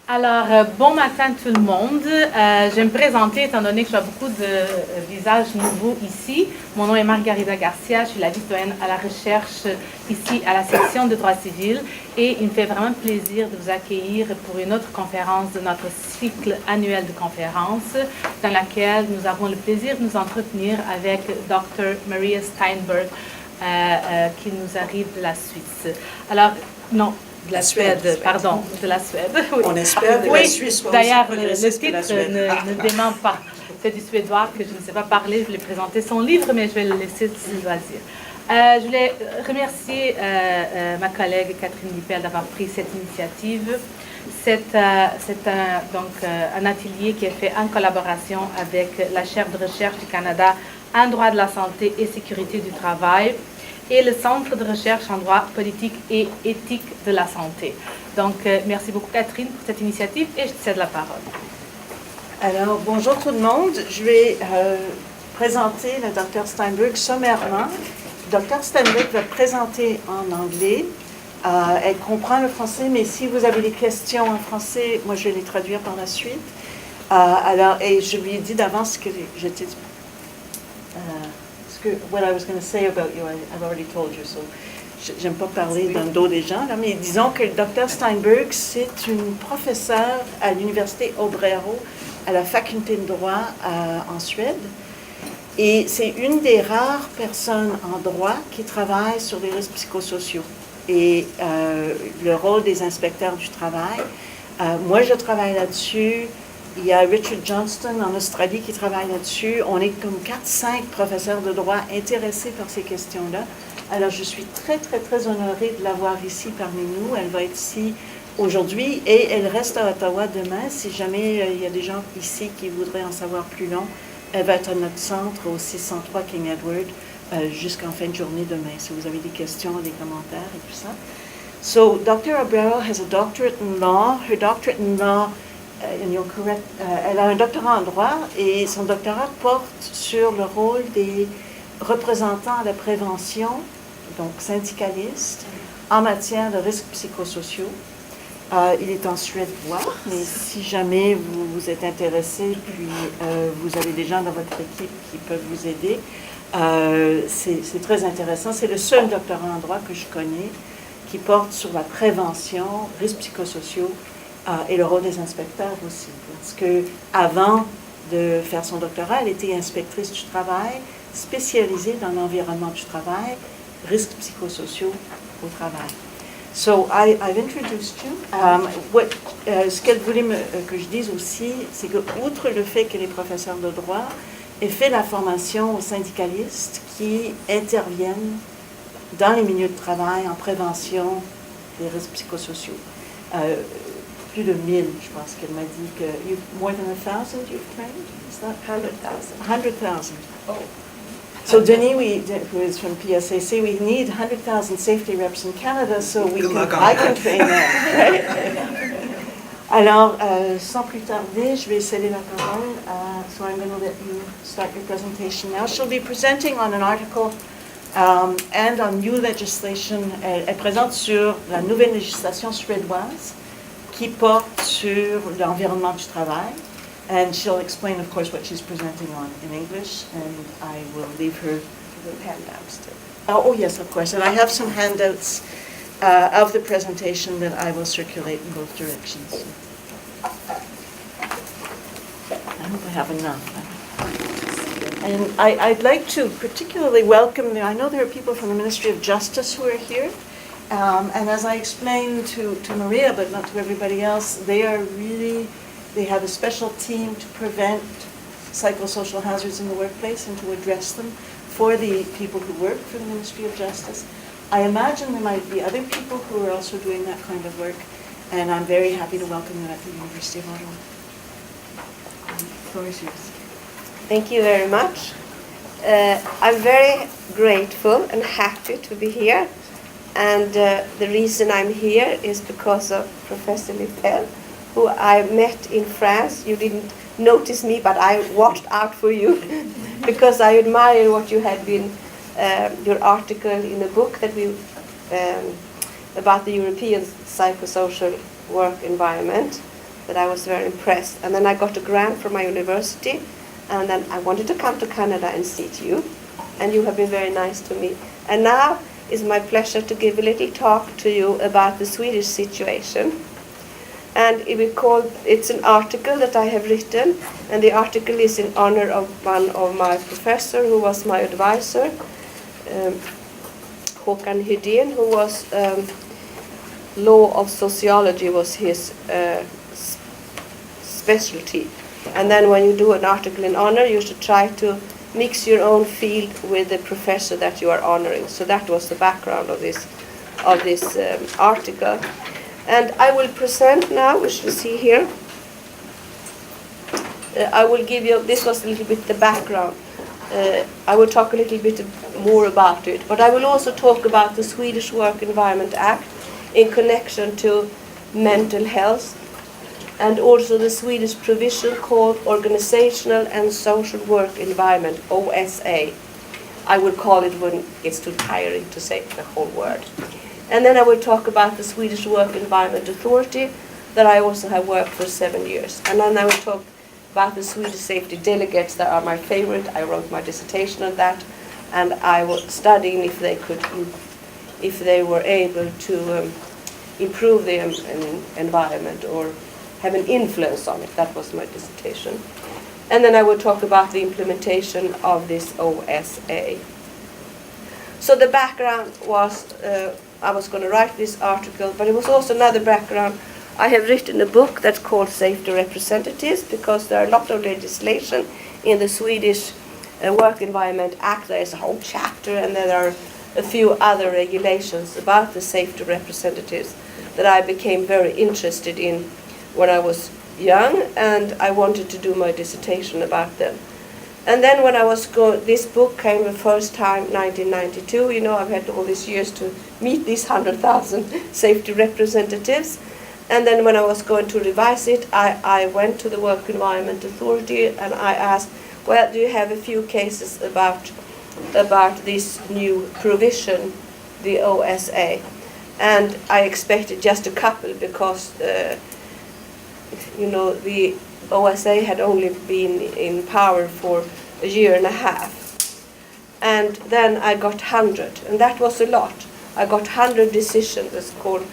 Alors, bon matin tout le monde. Je vais me présenter étant donné que je vois beaucoup de visages nouveaux ici. Mon nom est Margarida Garcia, je suis la vice-doyenne à la recherche ici à la section de droit civil et il me fait vraiment plaisir de vous accueillir pour une autre conférence de notre cycle annuel de conférences dans laquelle nous avons le plaisir de nous entretenir avec Dr. Maria Steinberg qui nous arrive de la Suisse. Alors, non. De la Suède, pardon, de la Suède. Oui. On espère de la Suisse. D'ailleurs, le titre ne dément pas. C'est du suédois que je ne sais pas parler. Je voulais présenter son livre, mais je vais le laisser de loisir. Je voulais remercier ma collègue Catherine Lippel d'avoir pris cette initiative. C'est un atelier qui est fait en collaboration avec la chaire de recherche du Canada en droit de la santé et sécurité du travail et le Centre de recherche en droit politique et éthique de la santé. Donc, merci beaucoup Catherine pour cette initiative et je te cède la parole. Alors, bonjour tout le monde. Je vais présenter le Dr Steinberg sommairement. Dr Steinberg va présenter en anglais. Elle comprend le français, mais si vous avez des questions en français, moi je vais les traduire par la suite. Et je lui ai dit d'avance que j'étais... what I was going to say about you, I've already told you, so j'aime pas parler dans le dos des gens, là, mais disons que le Dr Steinberg, c'est une professeure à l'Université Örebro, à la faculté de droit en Suède, et c'est une des rares personnes en droit qui travaille sur les risques psychosociaux et le rôle des inspecteurs du travail. Moi, je travaille là-dessus. Il y a Richard Johnston en Australie qui travaille là-dessus. On est comme 4-5 professeurs de droit intéressés par ces questions-là. Alors, je suis très, très, très honorée de l'avoir ici parmi nous. Elle va être ici aujourd'hui et elle reste à Ottawa demain. Si jamais il y a des gens ici qui voudraient en savoir plus long, elle va être à notre centre au 603 King Edward jusqu'en fin de journée demain. Si vous avez des questions, des commentaires et tout ça. So, Dr. Örebro has a doctorate in law. Her doctorate in law... elle a un doctorat en droit et son doctorat porte sur le rôle des représentants à la prévention, donc syndicalistes, en matière de risques psychosociaux. Il est en suédois, mais si jamais vous êtes intéressé, puis vous avez des gens dans votre équipe qui peuvent vous aider, c'est très intéressant. C'est le seul doctorat en droit que je connais qui porte sur la prévention, risques psychosociaux, et le rôle des inspecteurs aussi. Parce qu'avant de faire son doctorat, elle était inspectrice du travail, spécialisée dans l'environnement du travail, risques psychosociaux au travail. So, I've introduced you. Ce qu'elle voulait que je dise aussi, c'est que, outre le fait que les professeurs de droit aient fait la formation aux syndicalistes qui interviennent dans les milieux de travail en prévention des risques psychosociaux. Plus de 1000, je pense qu'elle m'a dit que more than 1,000 you've trained? Is that 100,000? 100,000. Oh. So Denis, who is from PSAC, we need 100,000 safety reps in Canada, so I can train them. Right? Alors, sans plus tarder, je vais céder la parole. So I'm going to let you start your presentation now. She'll be presenting on an article and on new legislation. Elle présente sur la nouvelle législation suédoise qui porte sur l'environnement du travail. And she'll explain, of course, what she's presenting on in English, and I will leave her With handouts too. Oh, yes, of course. And I have some handouts of the presentation that I will circulate in both directions. I hope I have enough. And I'd like to particularly welcome, I know there are people from the Ministry of Justice who are here. And as I explained to Maria, but not to everybody else, they have a special team to prevent psychosocial hazards in the workplace and to address them for the people who work for the Ministry of Justice. I imagine there might be other people who are also doing that kind of work, and I'm very happy to welcome them at the University of Ottawa. The floor is yours. Thank you very much. I'm very grateful and happy to be here. And the reason I'm here is because of Professor Lippel, who I met in France. You didn't notice me, but I watched out for you because I admire what you had been, your article in a book that we, about the European psychosocial work environment. that I was very impressed. And then I got a grant from my university, and then I wanted to come to Canada and see you, and you have been very nice to me. And now it's my pleasure to give a little talk to you about the Swedish situation. And it's an article that I have written, and the article is in honor of one of my professor who was my advisor, Håkan Hydén, who was law of sociology was his specialty. And then when you do an article in honor, you should try to mix your own field with the professor that you are honoring. So that was the background of this article. And I will present now, we should see here. I will give you, this was a little bit the background. I will talk a little bit more about it. But I will also talk about the Swedish Work Environment Act in connection to mental health, and also the Swedish provision called Organizational and Social Work Environment, OSA. I will call it when it's too tiring to say the whole word. And then I will talk about the Swedish Work Environment Authority that I also have worked for 7 years. And then I will talk about the Swedish Safety Delegates that are my favorite. I wrote my dissertation on that, and I was studying if they were able to improve the environment or have an influence on it. That was my dissertation. And then I will talk about the implementation of this OSA. So the background was, I was going to write this article, but it was also another background. I have written a book that's called Safety Representatives, because there are a lot of legislation in the Swedish Work Environment Act. There is a whole chapter, and then there are a few other regulations about the safety representatives that I became very interested in when I was young, and I wanted to do my dissertation about them. And then when I was this book came the first time, 1992. You know, I've had all these years to meet these 100,000 safety representatives. And then when I was going to revise it, I went to the Work Environment Authority and I asked, well, do you have a few cases about this new provision, the OSA? And I expected just a couple, because the OSA had only been in power for a year and a half. And then I got 100, and that was a lot. I got 100 decisions, it's called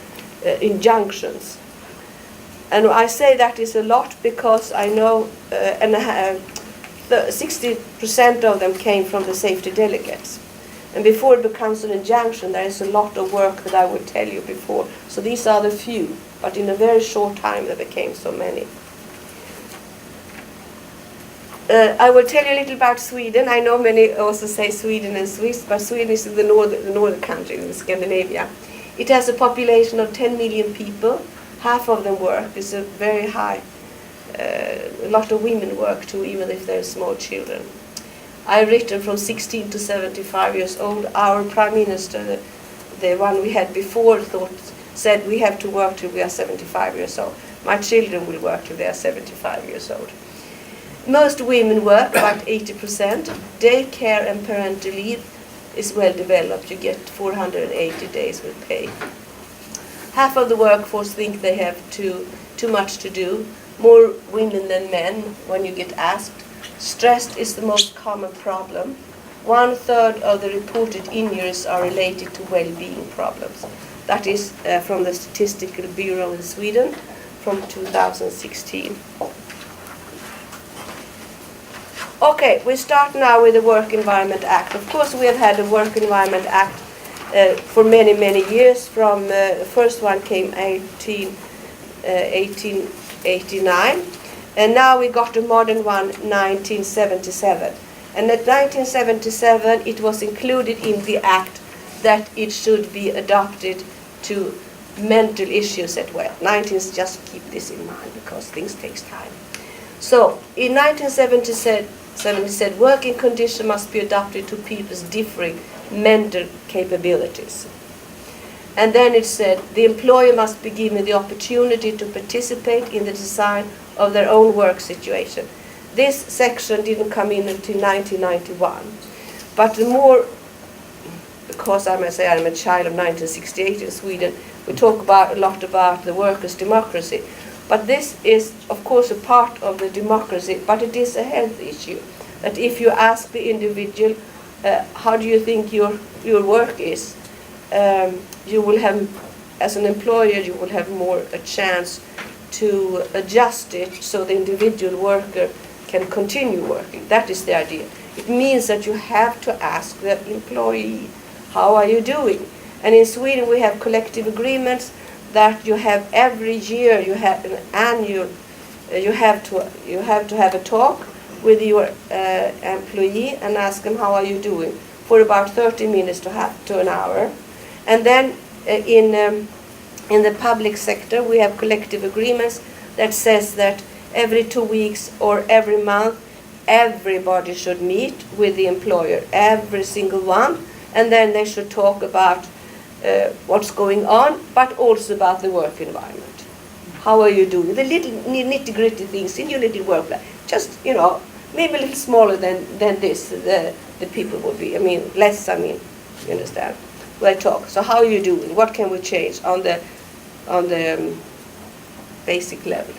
injunctions. And I say that is a lot because I know 60% of them came from the safety delegates. And before it becomes an injunction, there is a lot of work that I will tell you before. So these are the few, but in a very short time there became so many. I will tell you a little about Sweden. I know many also say Sweden and Swiss, but Sweden is the northern country in Scandinavia. It has a population of 10 million people. Half of them work. It's a very high, a lot of women work too, even if they're small children. I've written from 16 to 75 years old. Our prime minister, the one we had before, said we have to work till we are 75 years old. My children will work till they are 75 years old. Most women work, about 80%. Daycare and parental leave is well developed. You get 480 days with pay. Half of the workforce think they have too much to do. More women than men when you get asked. Stress is the most common problem. 1/3 of the reported injuries are related to well-being problems. That is from the Statistical Bureau in Sweden from 2016. Okay, we start now with the Work Environment Act. Of course, we have had a Work Environment Act for many, many years. From the first one came 1889, and now we got a modern one, 1977. And at 1977, it was included in the Act that it should be adopted to mental issues as well. 19s, just keep this in mind because things takes time. So in 1977, it said working conditions must be adapted to people's differing mental capabilities. And then it said the employer must be given the opportunity to participate in the design of their own work situation. This section didn't come in until 1991. But the more, because I must say I'm a child of 1968 in Sweden, we talk a lot about the workers' democracy. But this is, of course, a part of the democracy, but it is a health issue. That if you ask the individual, how do you think your work is, you will have, as an employer, you will have more a chance to adjust it so the individual worker can continue working. That is the idea. It means that you have to ask the employee, how are you doing? And in Sweden we have collective agreements that you have every year, you have an annual, you have to have a talk with your employee and ask them how are you doing for about 30 minutes to an hour. And then in the public sector we have collective agreements that says that every 2 weeks or every month everybody should meet with the employer, every single one, and then they should talk about what's going on, but also about the work environment. How are you doing? The little nitty-gritty things in your little workplace. Just, maybe a little smaller than this, the people would be. Less, you understand? Well, talk. So how are you doing? What can we change on the basic level?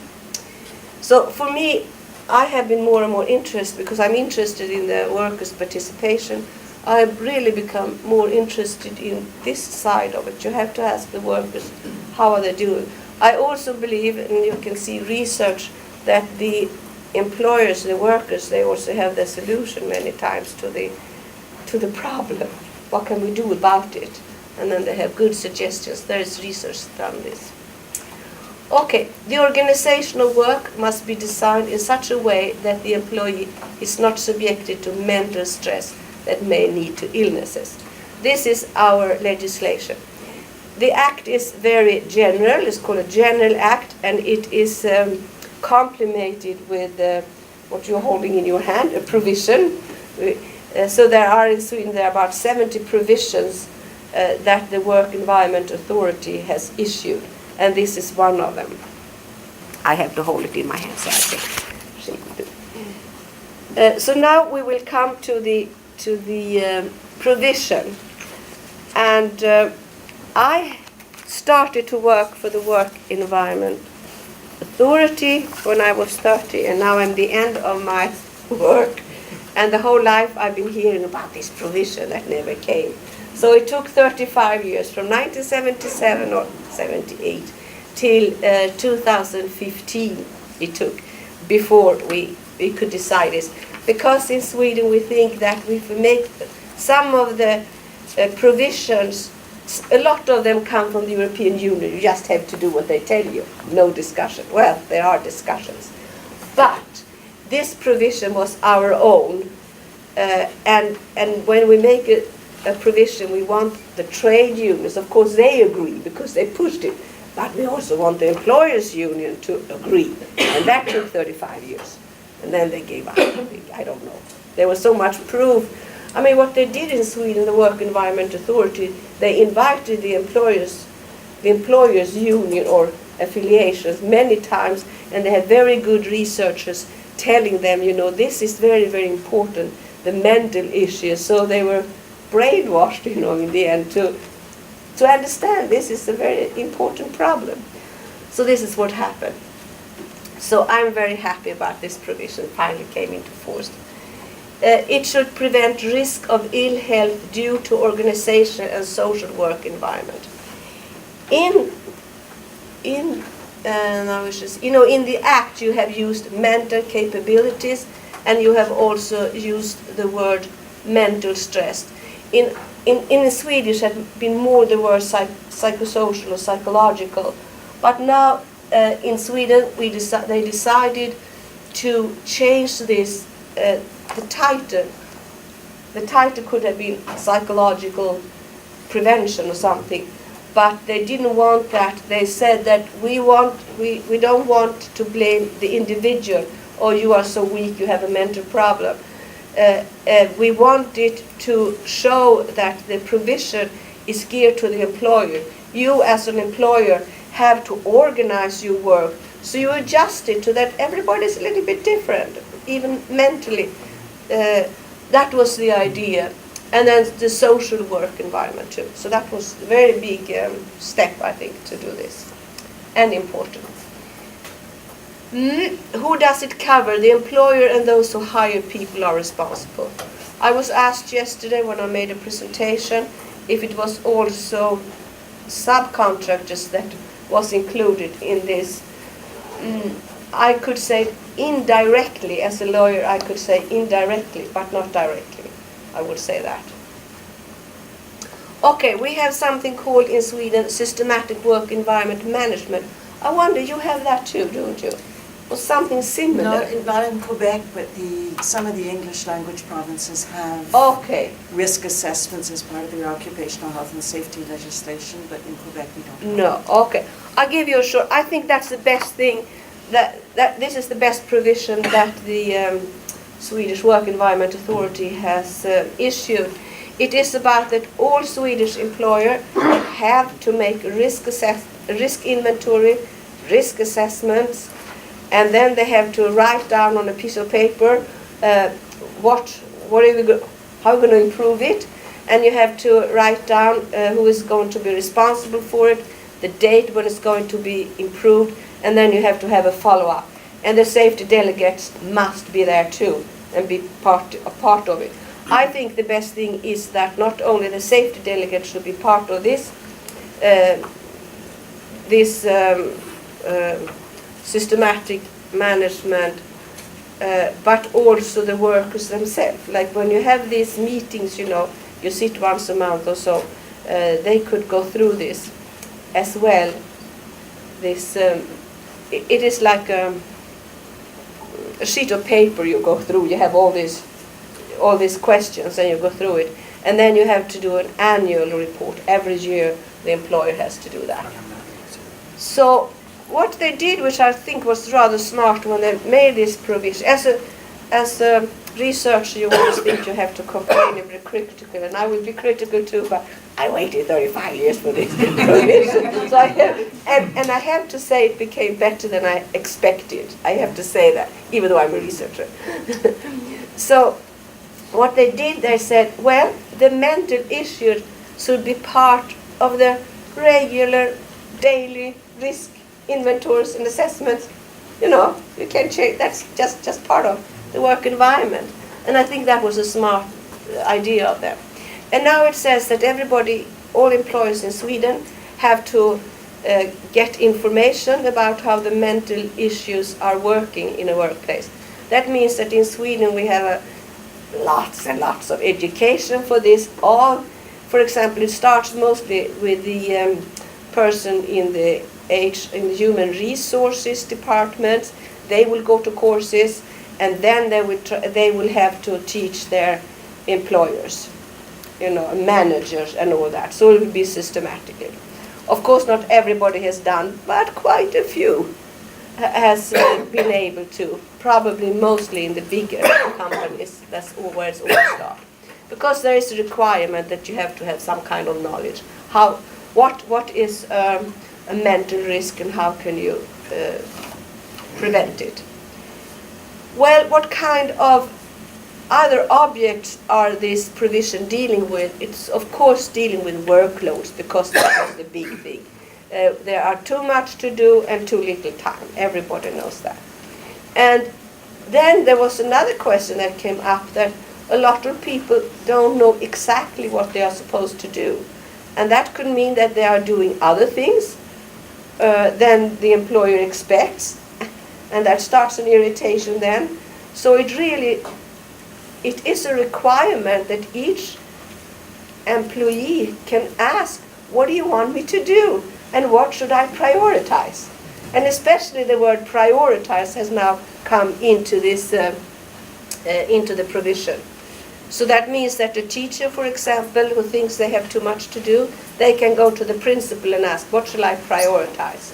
So for me, I have been more and more interested, because I'm interested in the workers' participation. I've really become more interested in this side of it. You have to ask the workers, how are they doing? I also believe, and you can see research, that the employers, the workers, they also have the solution many times to the problem. What can we do about it? And then they have good suggestions. There is research on this. Okay, the organizational work must be designed in such a way that the employee is not subjected to mental stress that may lead to illnesses. This is our legislation. The act is very general. It's called a general act, and it is complemented with what you're holding in your hand, a provision. So there are in Sweden there are about 70 provisions that the Work Environment Authority has issued, and this is one of them. I have to hold it in my hand so I can. So now we will come to the provision, and I started to work for the Work Environment Authority when I was 30, and now I'm the end of my work, and the whole life I've been hearing about this provision that never came. So it took 35 years, from 1977 or 78 till 2015 it took before we could decide this. Because in Sweden we think that if we make some of the provisions, a lot of them come from the European Union. You just have to do what they tell you. No discussion. Well, there are discussions. But this provision was our own. And when we make a provision, we want the trade unions, of course they agree because they pushed it. But we also want the employers' union to agree. And that took 35 years. And then they gave up. I don't know. There was so much proof. What they did in Sweden, the Work Environment Authority, they invited the employers' union or affiliations many times, and they had very good researchers telling them, this is very, very important, the mental issues. So they were brainwashed, in the end to understand this is a very important problem. So this is what happened. So I'm very happy about this provision finally came into force. It should prevent risk of ill health due to organization and social work environment. In the Act you have used mental capabilities, and you have also used the word mental stress. In Swedish it had been more the word psychosocial or psychological, but now in Sweden they decided to change this, the title. The title could have been psychological prevention or something, but they didn't want that. They said that we don't want to blame the individual, or you are so weak, you have a mental problem. We wanted to show that the provision is geared to the employer. You as an employer have to organize your work, so you adjust it to that everybody's a little bit different, even mentally. That was the idea. And then the social work environment too. So that was a very big step, I think, to do this, and important. Who does it cover? The employer and those who hire people are responsible. I was asked yesterday when I made a presentation if it was also subcontractors that was included in this. I could say indirectly, as a lawyer I could say indirectly, but not directly. I would say that. Okay, we have something called in Sweden systematic work environment management. I wonder, you have that too, don't you? Or something similar? Not in Quebec, but some of the English language provinces have risk assessments as part of their occupational health and safety legislation, but in Quebec we don't. No, okay. I'll give you a short. I think that's the best thing. That this is the best provision that the Swedish Work Environment Authority has issued. It is about that all Swedish employers have to make risk inventory, risk assessments, and then they have to write down on a piece of paper how are we going to improve it, and you have to write down who is going to be responsible for it, the date when it's going to be improved, and then you have to have a follow-up. And the safety delegates must be there too and be a part of it. I think the best thing is that not only the safety delegates should be part of this, systematic management, but also the workers themselves. Like when you have these meetings, you sit once a month or so, they could go through this as well. This it is like a sheet of paper you go through. You have all these questions and you go through it, and then you have to do an annual report. Every year the employer has to do that. So what they did, which I think was rather smart when they made this provision, as a researcher you always think you have to complain and be critical, and I will be critical too, but I waited 35 years for this provision. So I have to say it became better than I expected. I have to say that, even though I'm a researcher. So what they did, they said, well, the mental issues should be part of the regular daily risk inventories and assessments. You can change. That's just part of the work environment. And I think that was a smart idea of them. And now it says that all employees in Sweden have to get information about how the mental issues are working in a workplace. That means that in Sweden we have lots and lots of education for this. For example, it starts mostly with the person in the human resources department. They will go to courses, and then they will have to teach their employers, managers and all that. So it will be systematically. Of course, not everybody has done, but quite a few has been able to. Probably mostly in the bigger companies. That's where it's all started. Because there is a requirement that you have to have some kind of knowledge. What is a mental risk and how can you prevent it? Well, what kind of other objects are this provision dealing with? It's of course dealing with workloads, because that was the big thing. There are too much to do and too little time. Everybody knows that. And then there was another question that came up, that a lot of people don't know exactly what they are supposed to do. And that could mean that they are doing other things than the employer expects. And that starts an irritation then. So it is a requirement that each employee can ask, what do you want me to do? And what should I prioritize? And especially the word prioritize has now come into this, into the provision. So that means that a teacher, for example, who thinks they have too much to do, they can go to the principal and ask, what shall I prioritize?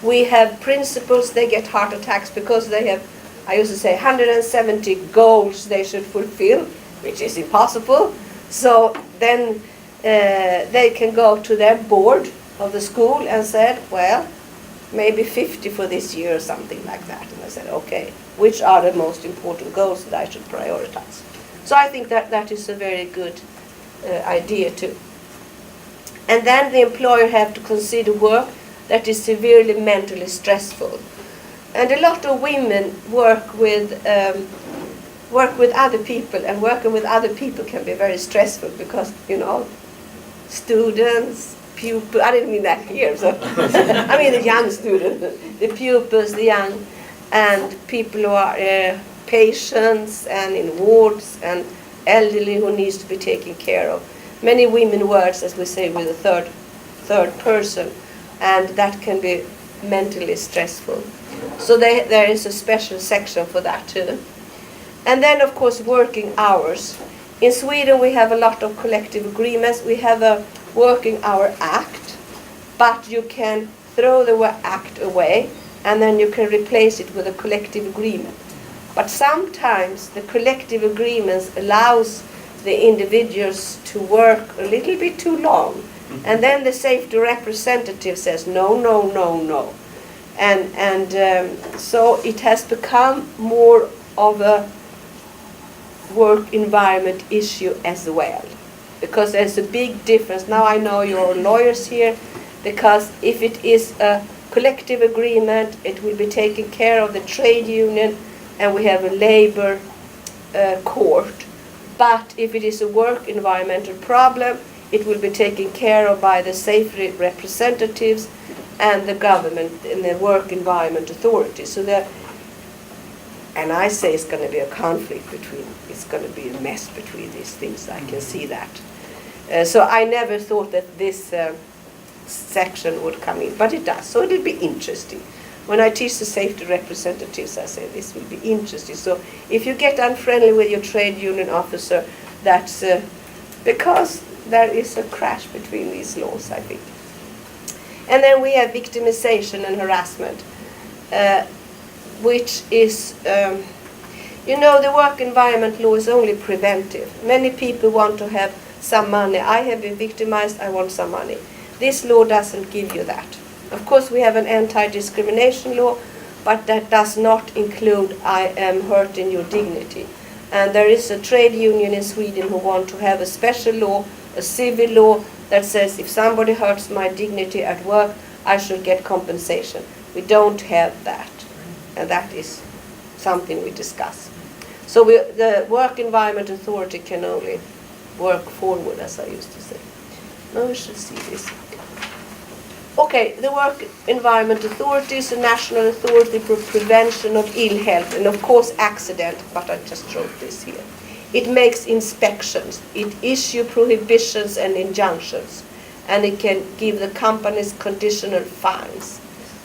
We have principals, they get heart attacks because they have, I used to say, 170 goals they should fulfill, which is impossible. So then they can go to their board of the school and said, well, maybe 50 for this year or something like that. And I said, okay, which are the most important goals that I should prioritize? So I think that is a very good idea too. And then the employer have to consider work that is severely mentally stressful. And a lot of women work with other people, and working with other people can be very stressful because, students, pupils, I didn't mean that here, so I mean the young students, the pupils, the young, and people who are patients and in wards and elderly who needs to be taken care of. Many women words, as we say, with a third person, and that can be mentally stressful. So there is a special section for that too. And then, of course, working hours. In Sweden, we have a lot of collective agreements. We have a working hour act, but you can throw the act away, and then you can replace it with a collective agreement. But sometimes the collective agreements allows the individuals to work a little bit too long, and then the safety representative says no, no, no, no. And so it has become more of a work environment issue as well, because there's a big difference. Now I know you're lawyers here, because if it is a collective agreement, it will be taken care of the trade union, and we have a labor court. But if it is a work environmental problem, it will be taken care of by the safety representatives and the government and the work environment authority. So and I say it's going to be a conflict it's going to be a mess between these things. I can see that. So I never thought that this section would come in, but it does. So it'll be interesting. When I teach the safety representatives, I say this will be interesting. So if you get unfriendly with your trade union officer, that's because there is a crash between these laws, I think. And then we have victimization and harassment, which is, the work environment law is only preventive. Many people want to have some money. I have been victimized, I want some money. This law doesn't give you that. Of course, we have an anti-discrimination law, but that does not include I am hurting your dignity. And there is a trade union in Sweden who want to have a special law, a civil law, that says if somebody hurts my dignity at work, I should get compensation. We don't have that, and that is something we discuss. So the Work Environment Authority can only work forward, as I used to say. Now we should see this. Okay, the Work Environment Authority is a national authority for prevention of ill health and, of course, accident, but I just wrote this here. It makes inspections, it issues prohibitions and injunctions, and it can give the companies conditional fines.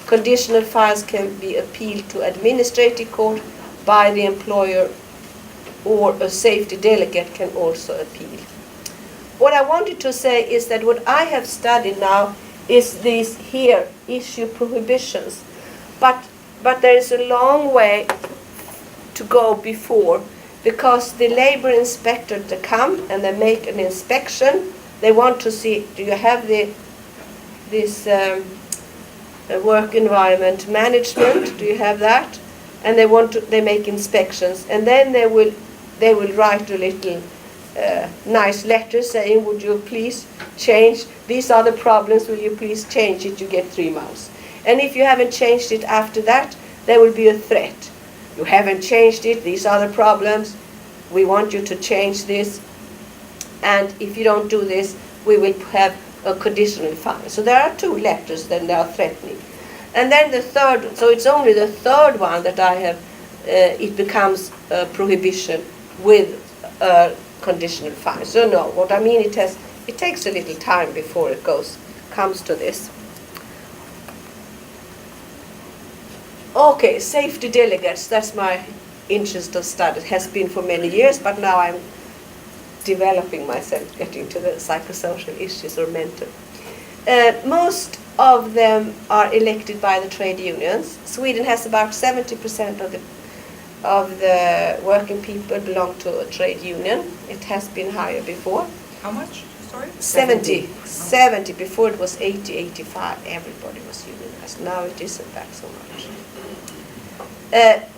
Conditional fines can be appealed to administrative court by the employer, or a safety delegate can also appeal. What I wanted to say is that what I have studied now is these here issue prohibitions, but there is a long way to go before, because the labor inspector to come and they make an inspection. They want to see, do you have this work environment management? Do you have that? And they make inspections, and then they will write a little nice letter saying, would you please change, these are the problems, will you please change it, you get 3 months. And if you haven't changed it after that, there will be a threat. You haven't changed it, these are the problems, we want you to change this, and if you don't do this, we will have a conditional fine. So there are 2 letters, then they are threatening. And then the third, so it's only the third one that I have, it becomes a prohibition with a conditional fine. So no, what I mean, it takes a little time before it comes to this. Okay, safety delegates, that's my interest of study. It has been for many years, but now I'm developing myself, getting to the psychosocial issues or mental. Most of them are elected by the trade unions. Sweden has about 70% of the working people belong to a trade union. It has been higher before. How much? Sorry? 70. Before it was 80, 85. Everybody was unionized. Now it isn't that so much.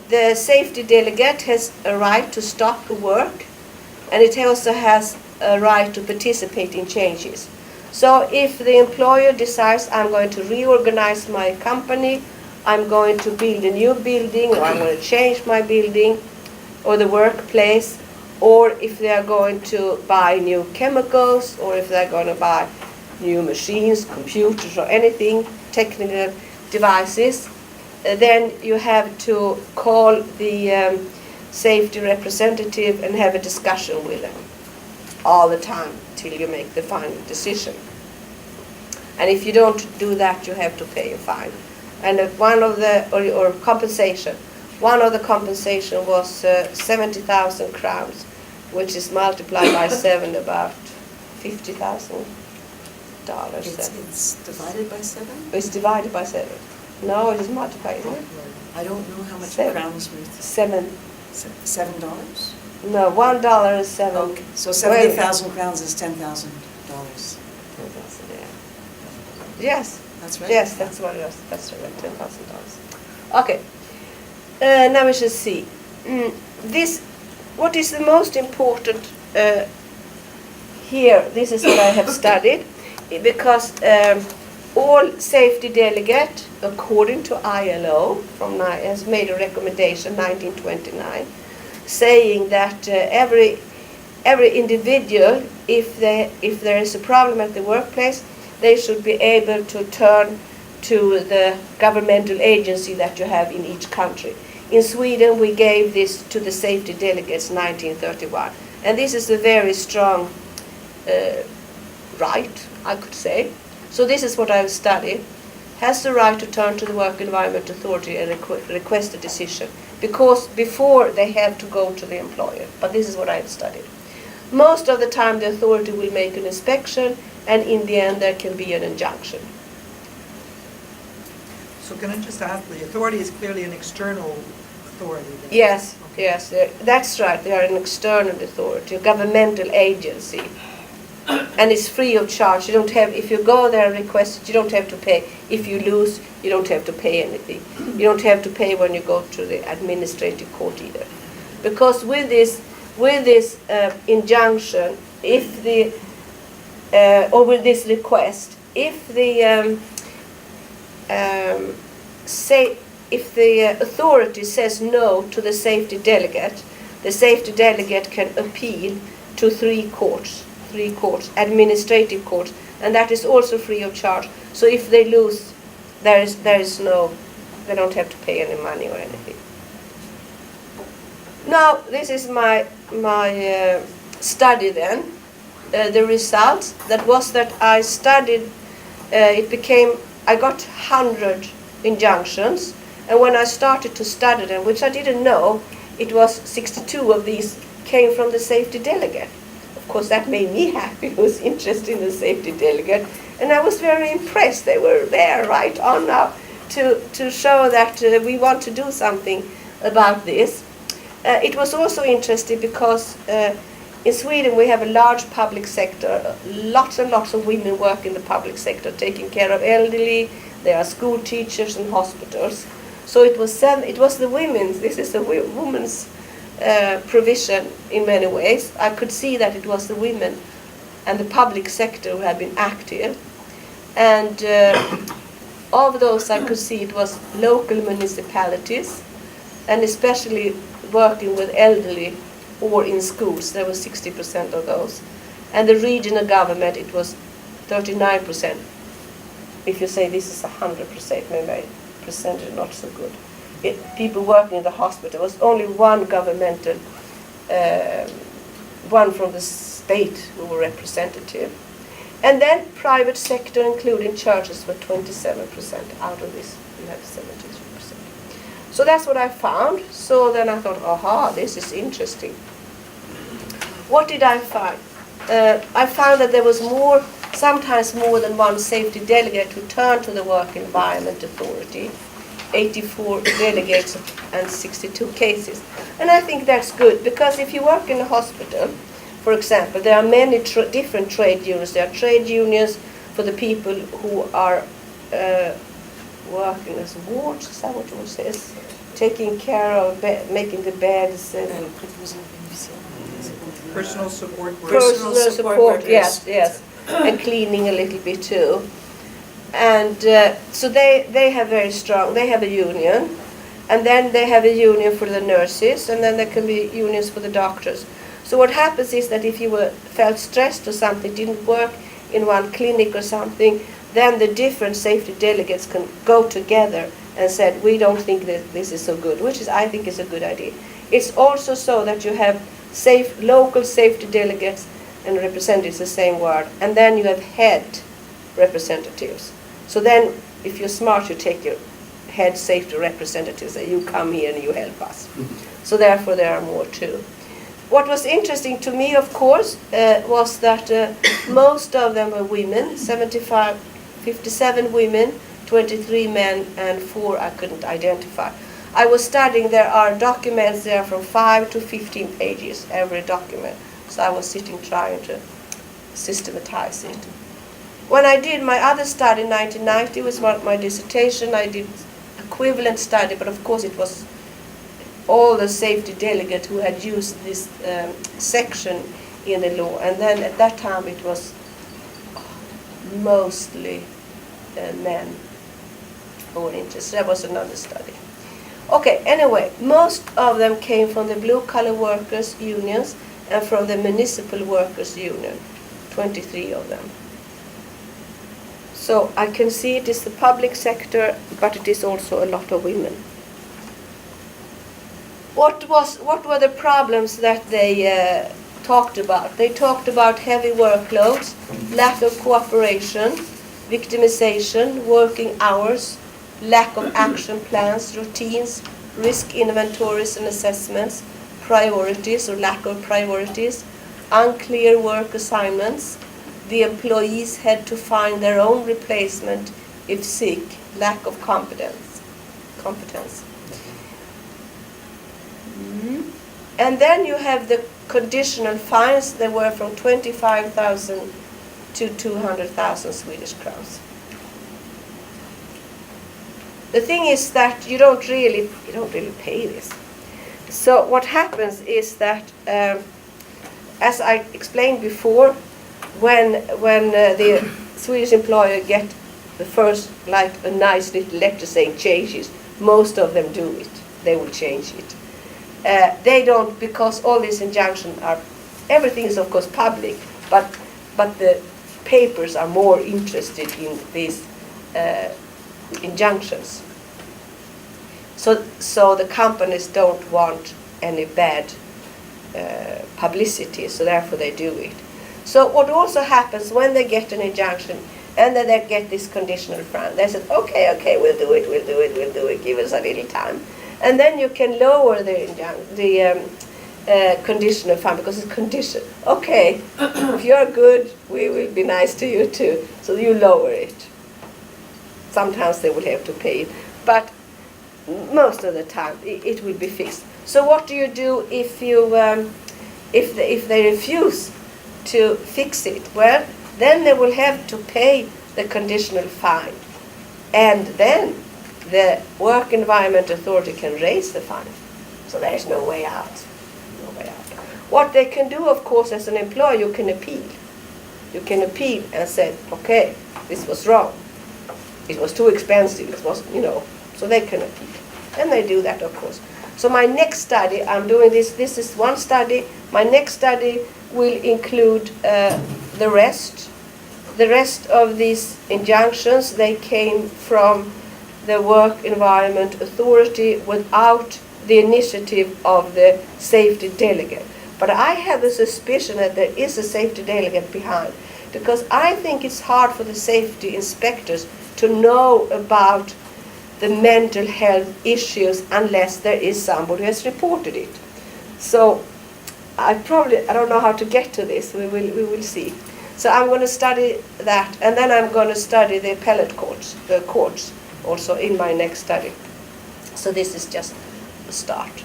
The safety delegate has a right to stop work, and it also has a right to participate in changes. So if the employer decides I'm going to reorganize my company, I'm going to build a new building, or I'm going to change my building, or the workplace, or if they are going to buy new chemicals, or if they're going to buy new machines, computers, or anything, technical devices, then you have to call the safety representative and have a discussion with them all the time till you make the final decision. And if you don't do that, you have to pay a fine. And one of the, or compensation, one of the compensation was 70,000 crowns, which is multiplied by 7, about $50,000. It's divided by 7? It's divided by 7. No, it is multiplied, isn't it? I don't know how much 7. crowns worth. $7. $7? No, $1 is 7. Okay, so 70,000 crowns is $10,000. Yeah. Yes. That's right. Yes, that's what it was. That's right, $10,000. Okay. Now we shall see. This, what is the most important here? This is what I have studied, because all safety delegate, according to ILO, has made a recommendation 1929, saying that every individual, if there is a problem at the workplace, they should be able to turn to the governmental agency that you have in each country. In Sweden, we gave this to the safety delegates in 1931, and this is a very strong right, I could say. So this is what I've studied. Has the right to turn to the Work Environment Authority and request a decision, because before they have to go to the employer. But this is what I've studied. Most of the time the authority will make an inspection, and in the end there can be an injunction. So can I just ask, the authority is clearly an external authority then? Yes, Okay. yes, that's right. They are an external authority, a governmental agency. And it's free of charge. You don't have, if you go there and request it, you don't have to pay. If you lose, you don't have to pay anything. You don't have to pay when you go to the administrative court either. Because with this injunction, if the or with this request, if the if the authority says no to the safety delegate can appeal to 3 courts, administrative courts, and that is also free of charge. So if they lose, there is no, they don't have to pay any money or anything. Now this is my study then. The results that was that I studied. I got 100 injunctions, and when I started to study them, which I didn't know, it was 62 of these came from the safety delegate. Of course, that made me happy. I was interested in the safety delegate, and I was very impressed. They were there right on now to show that we want to do something about this. It was also interesting because in Sweden we have a large public sector. Lots and lots of women work in the public sector, taking care of elderly. There are school teachers and hospitals. So it was the women's. This is a woman's provision in many ways. I could see that it was the women and the public sector who had been active. And of those I could see it was local municipalities, and especially working with elderly or in schools. There was 60% of those. And the regional government, it was 39%. If you say this is 100%, maybe percentage not so good. People working in the hospital, was only one governmental, one from the state who were representative. And then private sector, including churches, were 27%. Out of this, we had 73%. So that's what I found. So then I thought, aha, this is interesting. What did I find? I found that there was sometimes more than one safety delegate who turned to the Work Environment Authority. 84 delegates and 62 cases. And I think that's good, because if you work in a hospital, for example, there are many different trade unions. There are trade unions for the people who are working as wards, is that what it says? Taking care of, making the beds and Personal support. Personal support, yes. And cleaning a little bit too. And so they have very strong, they have a union, and then they have a union for the nurses, and then there can be unions for the doctors. So what happens is that if you felt stressed or something didn't work in one clinic or something, then the different safety delegates can go together and said, we don't think that this is so good, which is, I think, is a good idea. It's also so that you have local safety delegates and representatives, the same word, and then you have head representatives. So then, if you're smart, you take your head safety representatives and you come here and you help us. So therefore, there are more too. What was interesting to me, of course, was that most of them were women, 57 women, 23 men, and 4 I couldn't identify. I was studying, there are documents there from 5 to 15 pages, every document. So I was sitting trying to systematize it. When I did my other study in 1990, was my dissertation, I did equivalent study, but of course it was all the safety delegates who had used this section in the law. And then at that time it was mostly men who were interested. That was another study. Okay, anyway, most of them came from the blue-collar workers' unions and from the municipal workers' union, 23 of them. So I can see it is the public sector, but it is also a lot of women. What were the problems that they talked about? They talked about heavy workloads, lack of cooperation, victimization, working hours, lack of action plans, routines, risk inventories and assessments, priorities or lack of priorities, unclear work assignments. The employees had to find their own replacement if sick, lack of competence. And then you have the conditional fines that were from 25,000 to 200,000 Swedish crowns. The thing is that you don't really pay this. So what happens is that, as I explained before, when the Swedish employer get the first, like a nice little letter saying changes, most of them do it. They will change it. They don't, because all these injunctions are, everything is of course public, but the papers are more interested in these injunctions. So the companies don't want any bad publicity, so therefore they do it. So what also happens when they get an injunction and then they get this conditional fine, they said, okay, we'll do it, give us a little time. And then you can lower the conditional fine because it's condition. Okay, if you're good, we will be nice to you too. So you lower it. Sometimes they will have to pay it, but most of the time it will be fixed. So what do you do if they refuse to fix it? Well, then they will have to pay the conditional fine, and then the Work Environment Authority can raise the fine. So there is no way out. What they can do, of course, as an employer, you can appeal. You can appeal and say, okay, this was wrong. It was too expensive. It was, so they can appeal. And they do that, of course. So my next study, I'm doing this. This is one study. My next study will include the rest. The rest of these injunctions, they came from the Work Environment Authority without the initiative of the safety delegate. But I have a suspicion that there is a safety delegate behind, because I think it's hard for the safety inspectors to know about the mental health issues unless there is somebody who has reported it. So I don't know how to get to this. We will see. So I'm going to study that, and then I'm going to study the appellate courts, the courts, also in my next study. So this is just the start.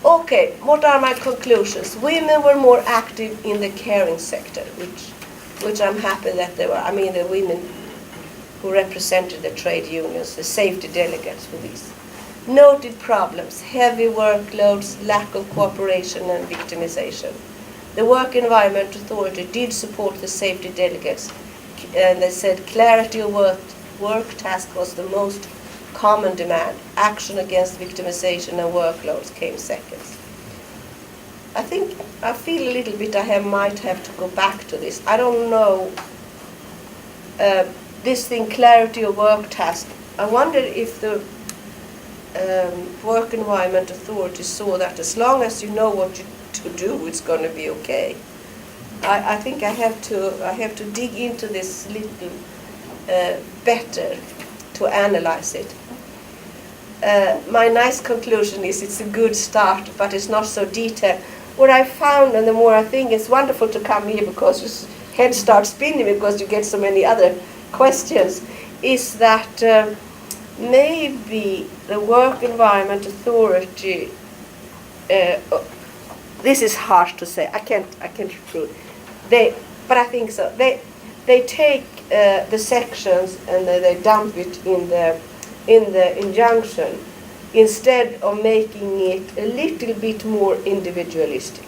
Okay, what are my conclusions? Women were more active in the caring sector, which I'm happy that they were. I mean, the women who represented the trade unions, the safety delegates for these. Noted problems, heavy workloads, lack of cooperation and victimization. The Work Environment Authority did support the safety delegates and they said clarity of work task was the most common demand. Action against victimization and workloads came seconds. I feel a little bit might have to go back to this. I don't know. This thing, clarity of work task. I wonder if the work environment authorities saw that as long as you know what to do, it's going to be okay. I think I have to dig into this little better to analyze it. My nice conclusion is it's a good start, but it's not so detailed. What I found, and the more I think, it's wonderful to come here because your head starts spinning because you get so many other questions, is that maybe the work environment authority, this is harsh to say, I can't prove, but I think so. They take the sections and they dump it in the injunction instead of making it a little bit more individualistic.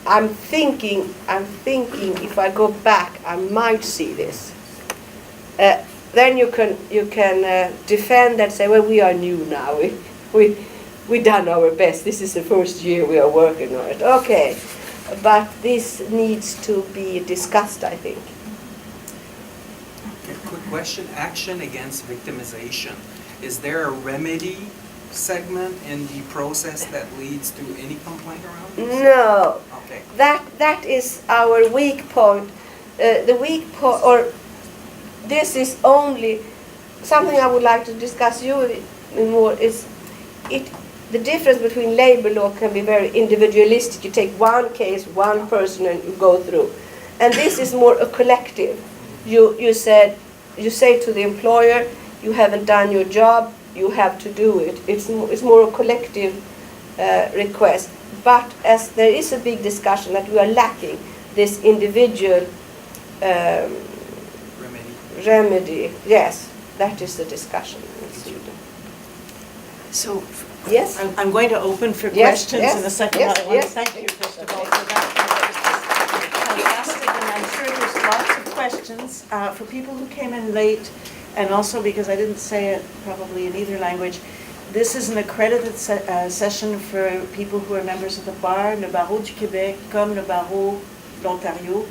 I'm thinking if I go back, I might see this. Then you can defend and say, well, we are new now. We done our best. This is the first year we are working on it. Okay, but this needs to be discussed, I think. Okay, quick question. Action against victimization. Is there a remedy segment in the process that leads to any complaint around this? No. Okay. That is our weak point. The weak point, or this is only something I would like to discuss you more, is the difference between labor law can be very individualistic. You take one case, one person, and you go through. And this is more a collective. You say to the employer, you haven't done your job, you have to do it. It's more a collective request. But as there is a big discussion that we are lacking this individual remedy, yes, that is the discussion in Sweden. So yes, I'm going to open for Yes, questions yes, in a second. yes, I want to yes. thank you, first of all, for that. Fantastic, and I'm sure there's lots of questions for people who came in late, and also because I didn't say it probably in either language. This is an accredited session for people who are members of the bar, le barreau du Québec, comme le barreau d'Ontario,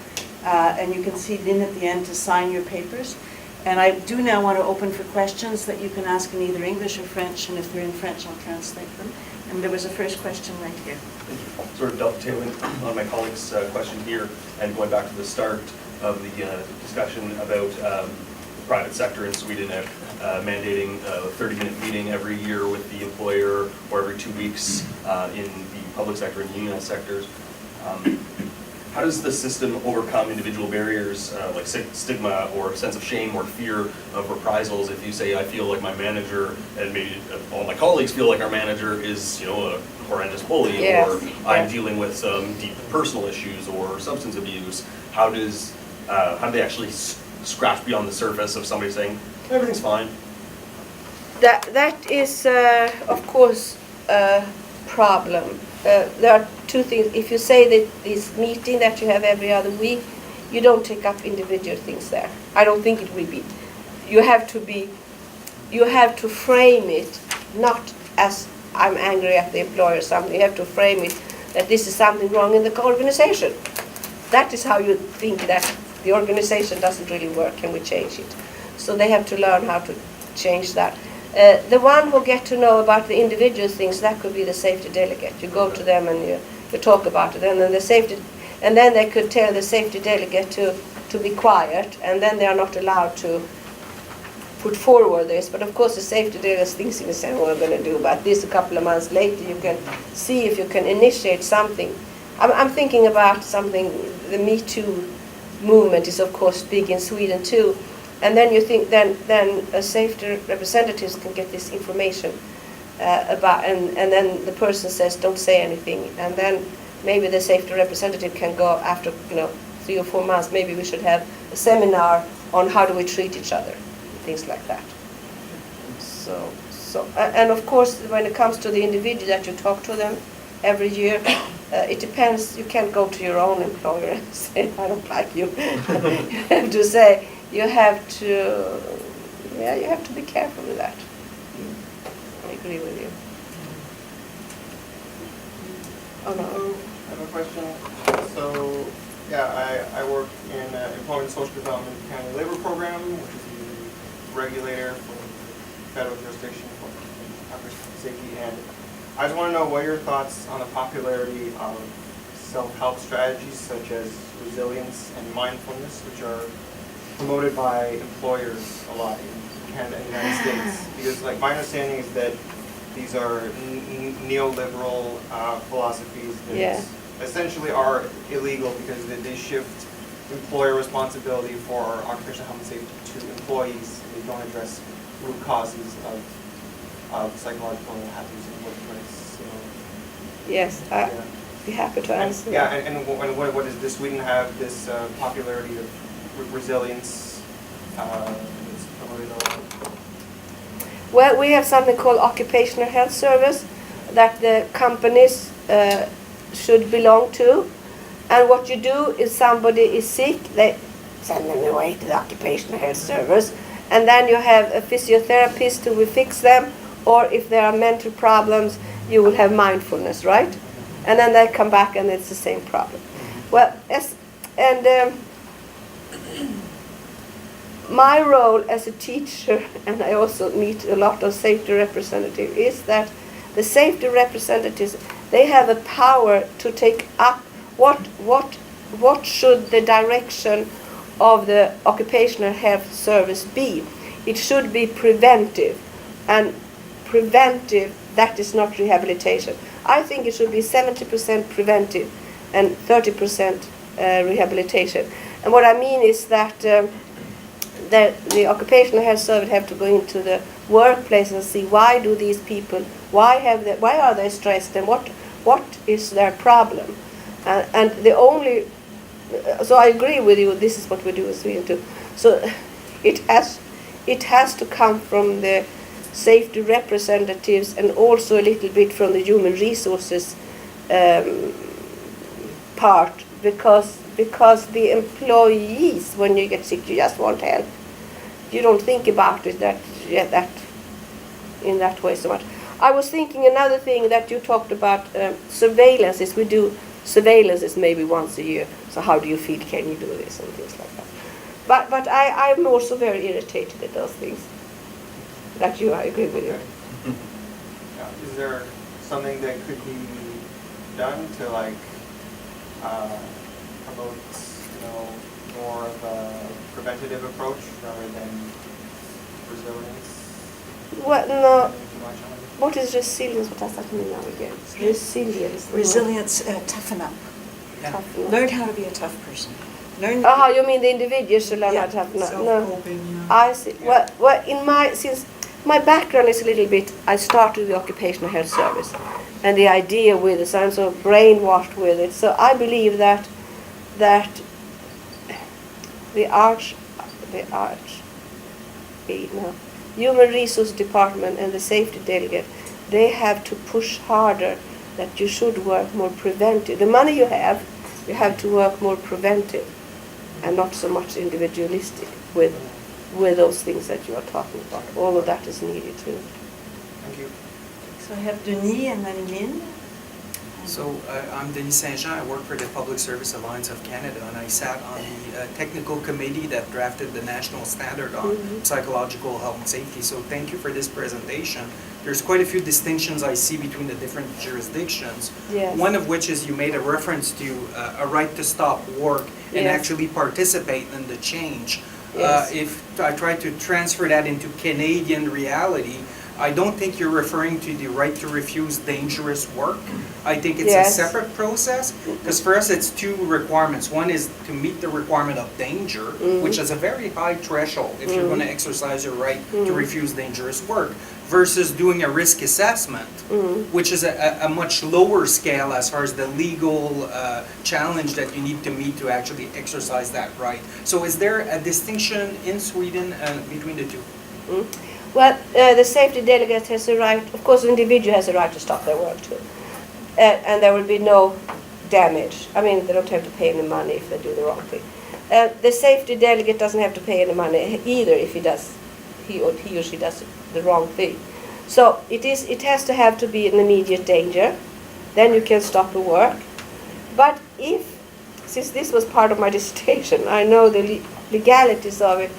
and you can see Lynn at the end to sign your papers. And I do now want to open for questions that you can ask in either English or French, and if they're in French, I'll translate them. And there was a first question right here. Thank you. Sort of dovetailing on my colleague's question here, and going back to the start of the discussion about private sector in Sweden mandating a 30-minute meeting every year with the employer or every 2 weeks in the public sector and unionized sectors. How does the system overcome individual barriers like stigma or sense of shame or fear of reprisals if you say, I feel like my manager, and maybe all my colleagues feel like our manager is, a horrendous bully, Yes. or I'm dealing with some deep personal issues or substance abuse? How do they actually scratch beyond the surface of somebody saying, everything's fine? That is, of course, a problem. There are two things. If you say that this meeting that you have every other week, you don't take up individual things there. I don't think it will be. You have to frame it not as I'm angry at the employer or something. You have to frame it that this is something wrong in the organization. That is how you think that the organization doesn't really work. Can we change it? So they have to learn how to change that. The one who get to know about the individual things, that could be the safety delegate. You go to them and you talk about it, and then then they could tell the safety delegate to be quiet, and then they are not allowed to put forward this. But of course, the safety delegate thinks in the same what I'm going to do about this. A couple of months later, you can see if you can initiate something. I'm thinking about something. The Me Too movement is of course big in Sweden too. And then you think then safety representatives can get this information about, and then the person says don't say anything, and then maybe the safety representative can go after 3 or 4 months. Maybe we should have a seminar on how do we treat each other, things like that. So and of course when it comes to the individual that you talk to them every year, it depends. You can't go to your own employer and say, I don't like you. You have to say, you have to be careful with that. I agree with you. Oh no. I have a question. So, yeah, I work in Employment and Social Development County Labor Program, which is the regulator for the federal jurisdiction for occupational safety. And I just want to know what are your thoughts on the popularity of self-help strategies such as resilience and mindfulness, which are promoted by employers a lot in Canada and the United States. Because like my understanding is that these are neoliberal philosophies that essentially are illegal because they shift employer responsibility for occupational health and safety to employees. They don't address root causes of psychological hazards in the workplace. So, yes, I'd be happy to answer. Yeah, and what does Sweden have this popularity of resilience? It's promoted all over. Well, we have something called occupational health service that the companies should belong to. And what you do is somebody is sick, they send them away to the occupational health service. And then you have a physiotherapist who will fix them. Or if there are mental problems, you will have mindfulness, right? And then they come back and it's the same problem. Well, my role as a teacher, and I also meet a lot of safety representatives, is that the safety representatives, they have a power to take up what should the direction of the occupational health service be. It should be preventive, and preventive, that is not rehabilitation. I think it should be 70% preventive and 30% rehabilitation. And what I mean is that the occupational health service have to go into the workplace and see why do these people, why are they stressed, and what is their problem. And the only, so I agree with you, this is what we do in Sweden too. So it has to come from the safety representatives and also a little bit from the human resources part, because the employees, when you get sick, you just want help. You don't think about it that in that way so much. I was thinking another thing that you talked about, surveillance. Is we do surveillances maybe once a year. So how do you feel? Can you do this and things like that? But I'm also very irritated at those things. That I agree with you. Yeah. Is there something that could be done to promote, more of a preventative approach rather than resilience? Well, no. What is resilience? What does that mean now again? Resilience. Resilience, toughen up. Yeah. Toughen up. Learn how to be a tough person. Learn. Oh, you mean the individual should learn how to toughen up? No. Self-coping, I see. Well, since my background is a little bit, I started with the occupational health service, and the idea with it, so I'm so brainwashed with it. So I believe that Human Resource Department and the Safety Delegate, they have to push harder that you should work more preventive. The money you have to work more preventive and not so much individualistic with those things that you are talking about. All of that is needed too. Thank you. So I have Denis and then Lynn. So I'm Denis Saint-Jean. I work for the Public Service Alliance of Canada, and I sat on the technical committee that drafted the national standard on psychological health and safety. So thank you for this presentation. There's quite a few distinctions I see between the different jurisdictions. Yes. One of which is you made a reference to a right to stop work and Yes. actually participate in the change. Yes. If I try to transfer that into Canadian reality, I don't think you're referring to the right to refuse dangerous work. I think it's Yes. a separate process, because for us it's two requirements. One is to meet the requirement of danger, which is a very high threshold if you're going to exercise your right to refuse dangerous work, versus doing a risk assessment, which is a much lower scale as far as the legal challenge that you need to meet to actually exercise that right. So is there a distinction in Sweden between the two? Well, the safety delegate has a right, of course the individual has a right to stop their work too. And there will be no damage. I mean, they don't have to pay any money if they do the wrong thing. The safety delegate doesn't have to pay any money either if he or she does the wrong thing. So it has to have to be an immediate danger. Then you can stop the work. But since this was part of my dissertation, I know the legalities of it.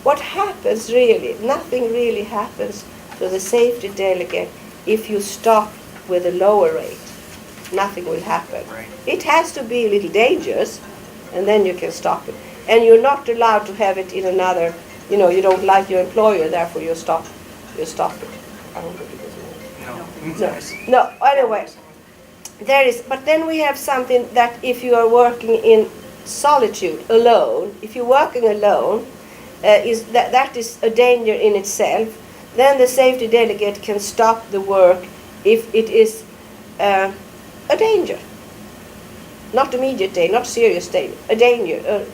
What happens really? Nothing really happens to the safety delegate if you stop with a lower rate. Nothing will happen. Right. It has to be a little dangerous, and then you can stop it. And you're not allowed to have it in another, you don't like your employer, therefore you stop it. I don't think it is. No, anyway. But then we have something that if you are working in solitude, alone, if you're working alone, that is a danger in itself, then the safety delegate can stop the work if it is a danger. Not immediate danger, not serious danger, a danger,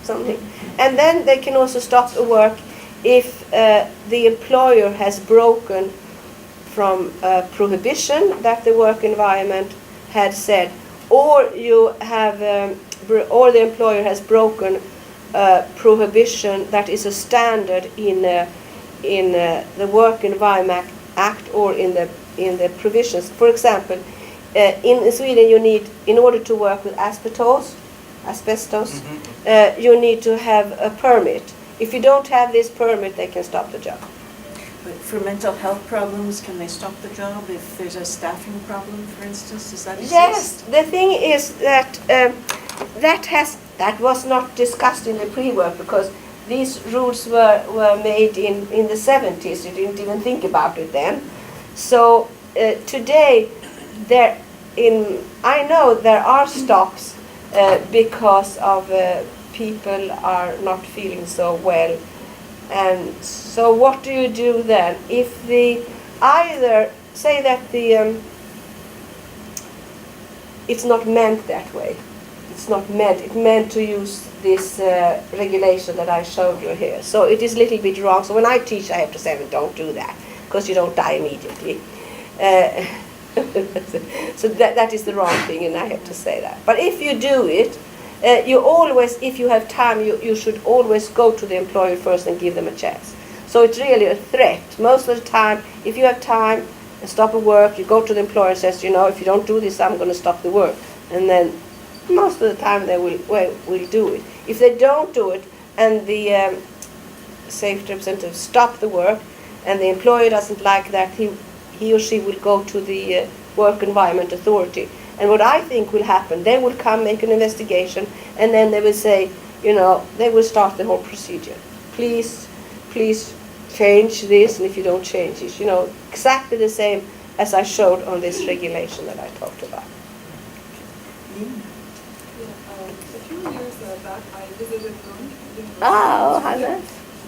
something. And then they can also stop the work if the employer has broken from a prohibition that the work environment had said, or or the employer has broken a prohibition that is a standard in the Work Environment Act or in the provisions. For example, in Sweden, you need, in order to work with asbestos, you need to have a permit. If you don't have this permit, they can stop the job. But for mental health problems, can they stop the job if there's a staffing problem, for instance? Does that exist? Yes, the thing is that that was not discussed in the pre-work because these rules were made in the 70s. You didn't even think about it then. So today, I know there are stops because of people are not feeling so well. And so what do you do then? If either say that it's not meant that way. It's not meant. It's meant to use this regulation that I showed you here. So it is a little bit wrong. So when I teach, I have to say, don't do that, because you don't die immediately. So that is the wrong thing, and I have to say that. But if you do it, you always, if you have time, you should always go to the employer first and give them a chance. So it's really a threat. Most of the time, if you have time and stop at work, you go to the employer and says, if you don't do this, I'm going to stop the work. And then most of the time they will do it. If they don't do it and the safety representative stop the work and the employer doesn't like that, he or she will go to the Work Environment Authority. And what I think will happen, they will come make an investigation, and then they will say, they will start the whole procedure. Please change this, and if you don't change this, exactly the same as I showed on this regulation that I talked about. A few years back, I visited Lund. Oh, Hannah.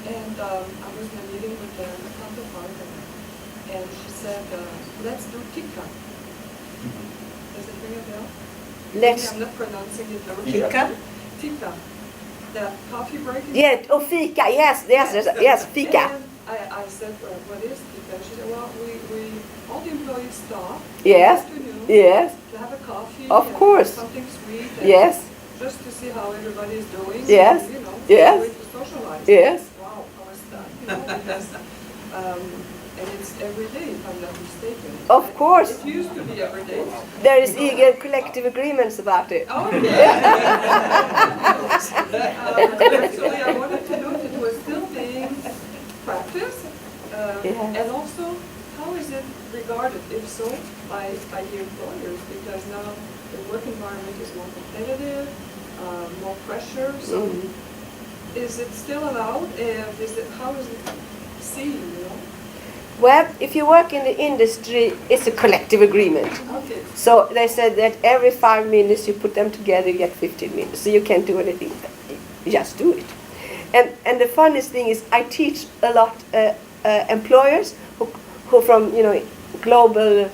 And I was in a meeting with the counterpart, and she said, let's do tikka. Does it ring a bell? I'm not pronouncing it very Tikka? Tikka. The coffee break? Fika, yes, fika. And I said, what is tikka? She said, well, we all the employees stop Yes, in the afternoon yes, to have a coffee. Of and course. something sweet. And yes, just to see how everybody is doing. Yes, And, yes, way to socialize. yes. Wow, I was stunned. Because, and it's every day, if I'm not mistaken. Of course. It used to be every day. There is even collective agreements about it. Oh, yeah. Actually, I wanted to know if it was still being practiced. And also, how is it regarded, if so, by the employers? Because now the work environment is more competitive, more pressure. So is it still allowed? How is it seen, Well, if you work in the industry, it's a collective agreement. Okay. So they said that every 5 minutes you put them together, you get 15 minutes. So you can't do anything. You just do it. And the funniest thing is I teach a lot employers who from, global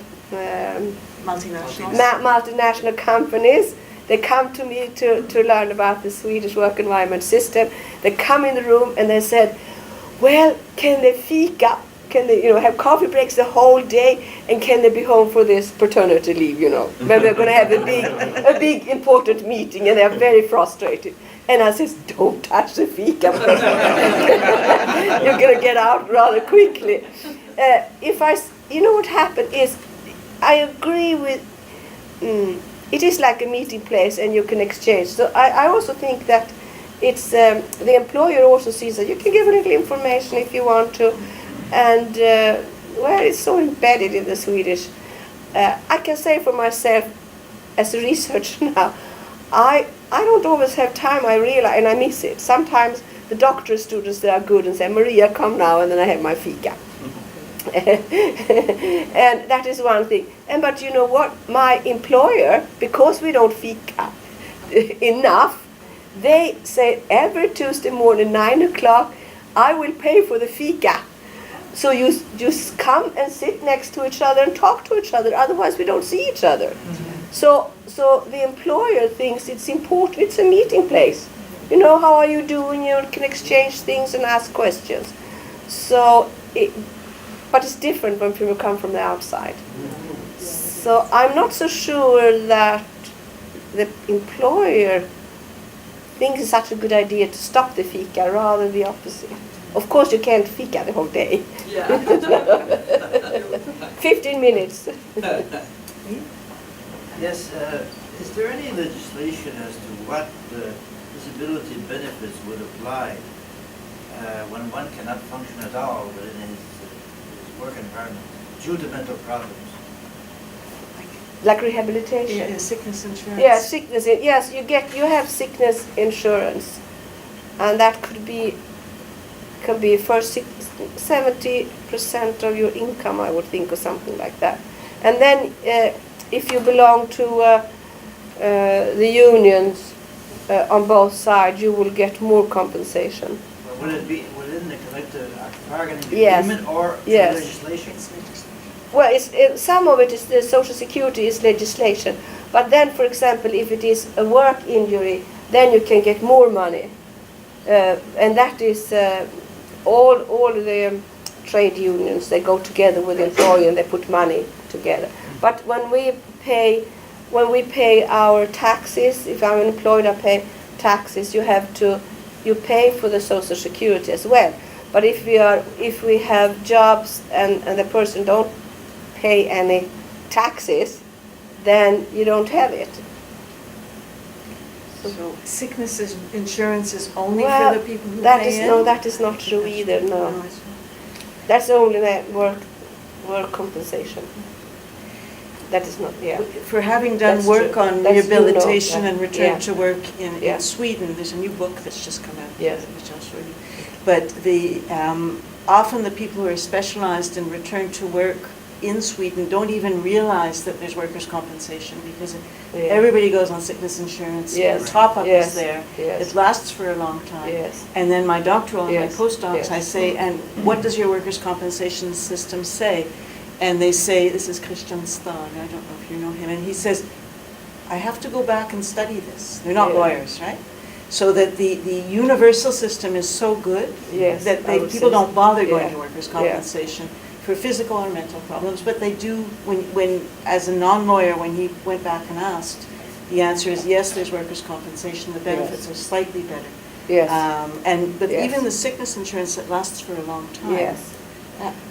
multinational companies. They come to me to learn about the Swedish work environment system. They come in the room and they said, well, can they fika can they, have coffee breaks the whole day, and can they be home for this paternity leave, when we're going to have a big important meeting, and they're very frustrated. And I says, don't touch the fika. You're going to get out rather quickly. What happened is, I agree with, it is like a meeting place and you can exchange. So I also think that it's, the employer also sees that you can give a little information if you want to. And, it's so embedded in the Swedish. I can say for myself, as a researcher now, I don't always have time, I realize, and I miss it. Sometimes the doctor students, they are good and say, Maria, come now, and then I have my fika. And that is one thing. But you know what? My employer, because we don't fika enough, they say every Tuesday morning, 9 o'clock, I will pay for the fika. So you just come and sit next to each other and talk to each other. Otherwise, we don't see each other. Mm-hmm. So the employer thinks it's important. It's a meeting place. How are you doing? You can exchange things and ask questions. But it's different when people come from the outside. So I'm not so sure that the employer thinks it's such a good idea to stop the fika, rather the opposite. Of course, you can't fika the whole day. Yeah. 15 minutes. Yes, is there any legislation as to what disability benefits would apply when one cannot function at all within his work environment due to mental problems? Like rehabilitation? Yeah, sickness insurance. Yeah, sickness. Yes, you have sickness insurance, and that can be for 70% of your income, I would think, or something like that. And then if you belong to the unions on both sides, you will get more compensation. Well, will it be within the collective bargaining Yes. agreement or Yes. legislation? Well, some of it is the Social Security is legislation, but then, for example, if it is a work injury, then you can get more money, and that is all the trade unions. They go together with the employer and they put money together. But when we pay our taxes, if I'm employed, I pay taxes. You pay for the Social Security as well. But if we have jobs and the person don't pay any taxes, then you don't have it. So sickness insurance is only Well, for the people who that pay is in? no, that is not true either. No, that's only the work compensation. That is not. Yeah. For having done That's work true. on That's rehabilitation and return yeah. to work in Yeah. Sweden, there's a new book that's just come out, Yeah. which I'll show you. But often the people who are specialized in return to work in Sweden don't even realize that there's workers' compensation, because everybody goes on sickness insurance. Yes. The top-up Yes. is there. Yes. It lasts for a long time. Yes. And then my doctoral and Yes. my postdocs, Yes. I say, and what does your workers' compensation system say? And they say, this is Christian Stahn, I don't know if you know him, and he says, I have to go back and study this. They're not Yeah. lawyers, right? So that the universal system is so good Yes, that I would people say don't bother so. going Yeah. to workers' Yeah. compensation for physical or mental problems, but they do, when as a non-lawyer, when he went back and asked, the answer is yes, there's workers' compensation, the benefits are slightly better. Yes. But Yes. even the sickness insurance that lasts for a long time. Yes.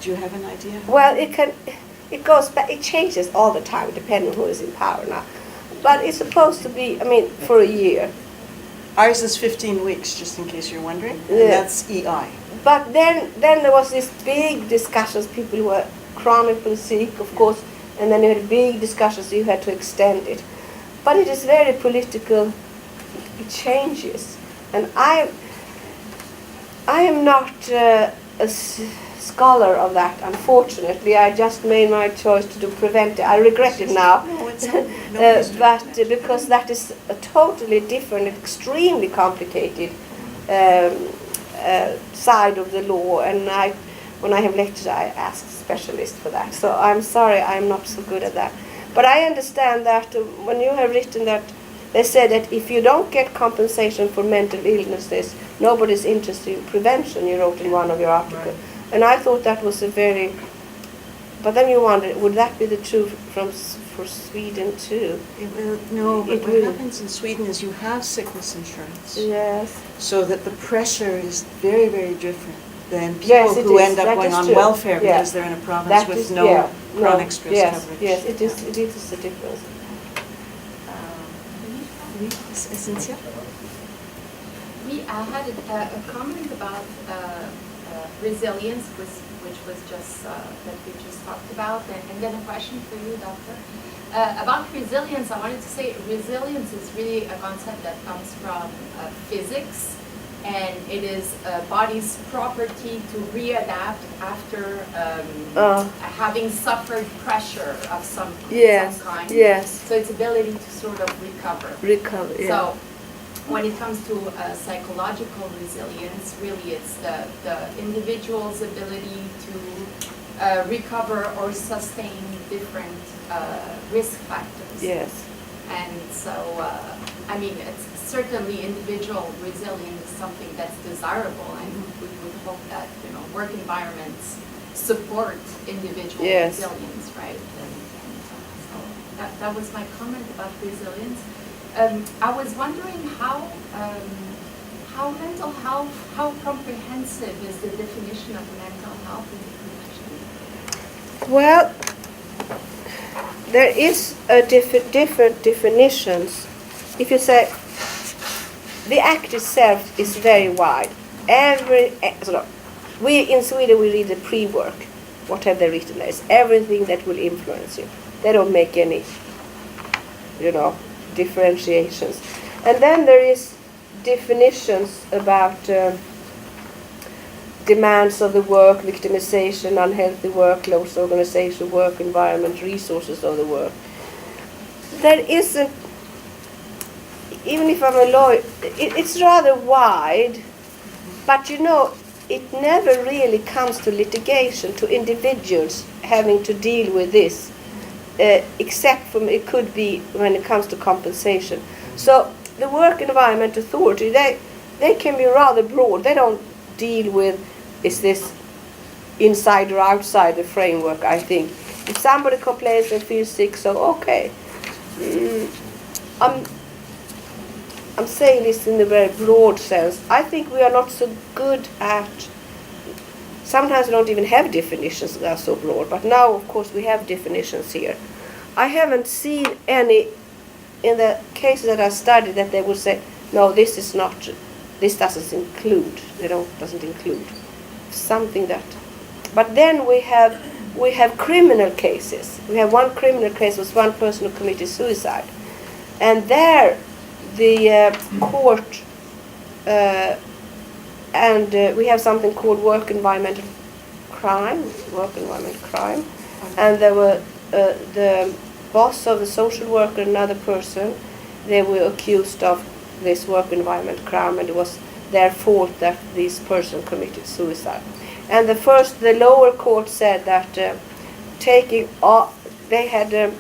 Do you have an idea? Well, it goes back. It changes all the time, depending on who is in power now. But it's supposed to be, for a year. Ours is 15 weeks, just in case you're wondering. Yeah. And that's EI. But then there was this big discussions. People were chronically sick, of course, and then you had big discussions. You had to extend it, but it is very political. It changes, and I am not a scholar of that. Unfortunately, I just made my choice to do preventive. I regret it now, No, it's but because that is a totally different, extremely complicated side of the law, and when I have lectured, I ask specialists for that. So I'm sorry, I'm not so good at that. But I understand that when you have written that, they said that if you don't get compensation for mental illnesses, nobody's interested in prevention. You wrote in one of your articles. And I thought that was a very, but then you wonder, would that be the truth for Sweden too? No, but It what will. happens in Sweden is you have sickness insurance. Yes. So that the pressure is very, very different than people Yes, it who is. end up That going is on true. welfare Yeah. because they're in a province That with is- no yeah, chronic stress yes, coverage. Yes, it is a difference. Oui, Cynthia? I had a comment about resilience, which was just that we just talked about, and then a question for you, Doctor. About resilience, I wanted to say resilience is really a concept that comes from physics, and it is a body's property to readapt after having suffered pressure of some kind. Yes. So its ability to sort of recover. Yeah. So when it comes to psychological resilience, really it's the individual's ability to recover or sustain different risk factors. Yes. And so, I mean, it's certainly individual resilience is something that's desirable, and we would hope that, work environments support individual resilience, right? And so that was my comment about resilience. I was wondering how mental health, how comprehensive is the definition of mental health in the profession? Well, there is a different definitions. If you say the act itself is very wide. We in Sweden we read the pre-work. What have they written there? It's everything that will influence you. They don't make any, differentiations. And then there is definitions about demands of the work, victimization, unhealthy work, close organization, work environment, resources of the work. There isn't, even if I'm a lawyer, it's rather wide, but it never really comes to litigation, to individuals having to deal with this, except from it could be when it comes to compensation. So the Work Environment Authority, they can be rather broad. They don't deal with, is this inside or outside the framework, I think. If somebody complains and feels sick, so okay. I'm saying this in a very broad sense. I think we are not so good at, sometimes we don't even have definitions that are so broad, but now of course we have definitions here. I haven't seen any in the cases that I studied that they would say, no, this doesn't include, doesn't include something that. But then we have criminal cases. We have one criminal case was one person who committed suicide, and there the court and we have something called work environment crime, and there were the boss of the social worker and another person, they were accused of this work environment crime, and it was their fault that this person committed suicide. And the lower court said that they had it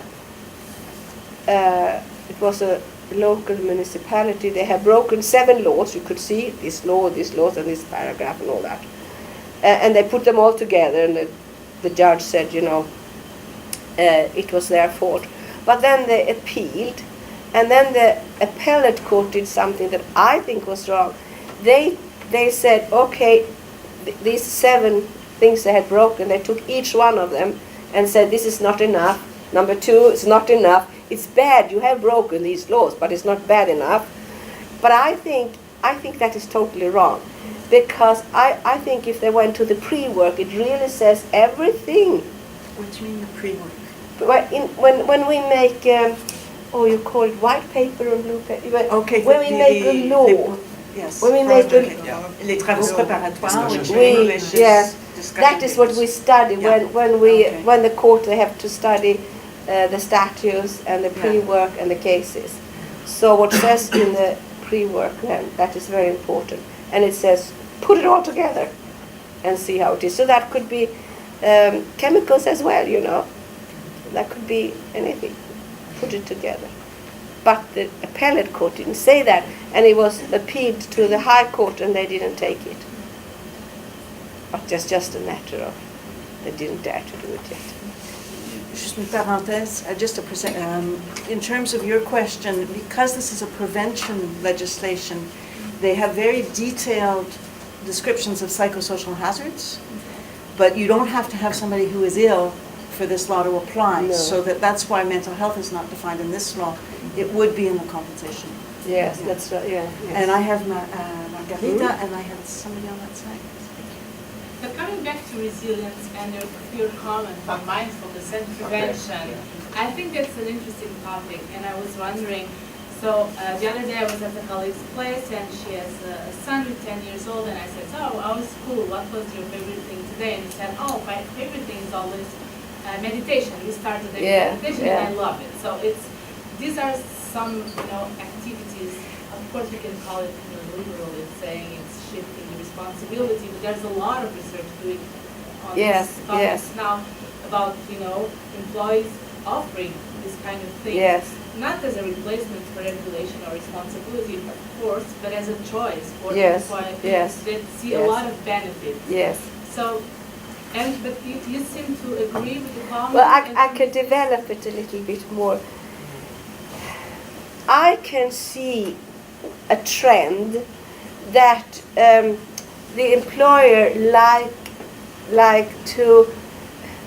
was a local municipality, they had broken 7 laws, you could see this law, and this paragraph and all that. And they put them all together, and the judge said, it was their fault. But then they appealed, and then the appellate court did something that I think was wrong. They said, okay, these 7 things they had broken, they took each one of them and said, this is not enough. Number 2, it's not enough. It's bad, you have broken these laws, but it's not bad enough. But I think that is totally wrong. Because I think if they went to the pre-work, it really says everything. What do you mean the pre-work? When we make, you call it white paper or blue paper. Okay. When we make a law. Yes. When we make les travaux préparatoires. Yes. That is what we study when the court they have to study the statutes and the pre-work and the cases. So what says in the pre-work then, that is very important. And it says, put it all together and see how it is. So that could be chemicals as well, That could be anything. Put it together. But the appellate court didn't say that, and it was appealed to the High Court, and they didn't take it. but it's just a matter of they didn't dare to do it yet. Just une parenthèse, just to present, in terms of your question, because this is a prevention legislation, they have very detailed descriptions of psychosocial hazards, but you don't have to have somebody who is ill for this law to apply. No. So that's why mental health is not defined in this law. It would be in the compensation. Yes, that's right, yeah. Yes. And I have Margarita, and I have somebody on that side. But coming back to resilience and your comment on mindfulness and prevention, I think that's an interesting topic, and I was wondering, so the other day I was at a colleague's place, and she has a son who's 10 years old, and I said, "Oh, how was school? What was your favorite thing today?" And he said, "Oh, my favorite thing is always meditation. We started the meditation, and I love it." So these are some activities. Of course, we can call it liberal in saying it's shifting the responsibility, but there's a lot of research doing on this topic now about employees offering this kind of thing. Yes. Not as a replacement for regulation or responsibility, of course, but as a choice for employees that see a lot of benefits. Yes. So, but you seem to agree with the comment. Well, I can develop it a little bit more. I can see a trend that the employer like to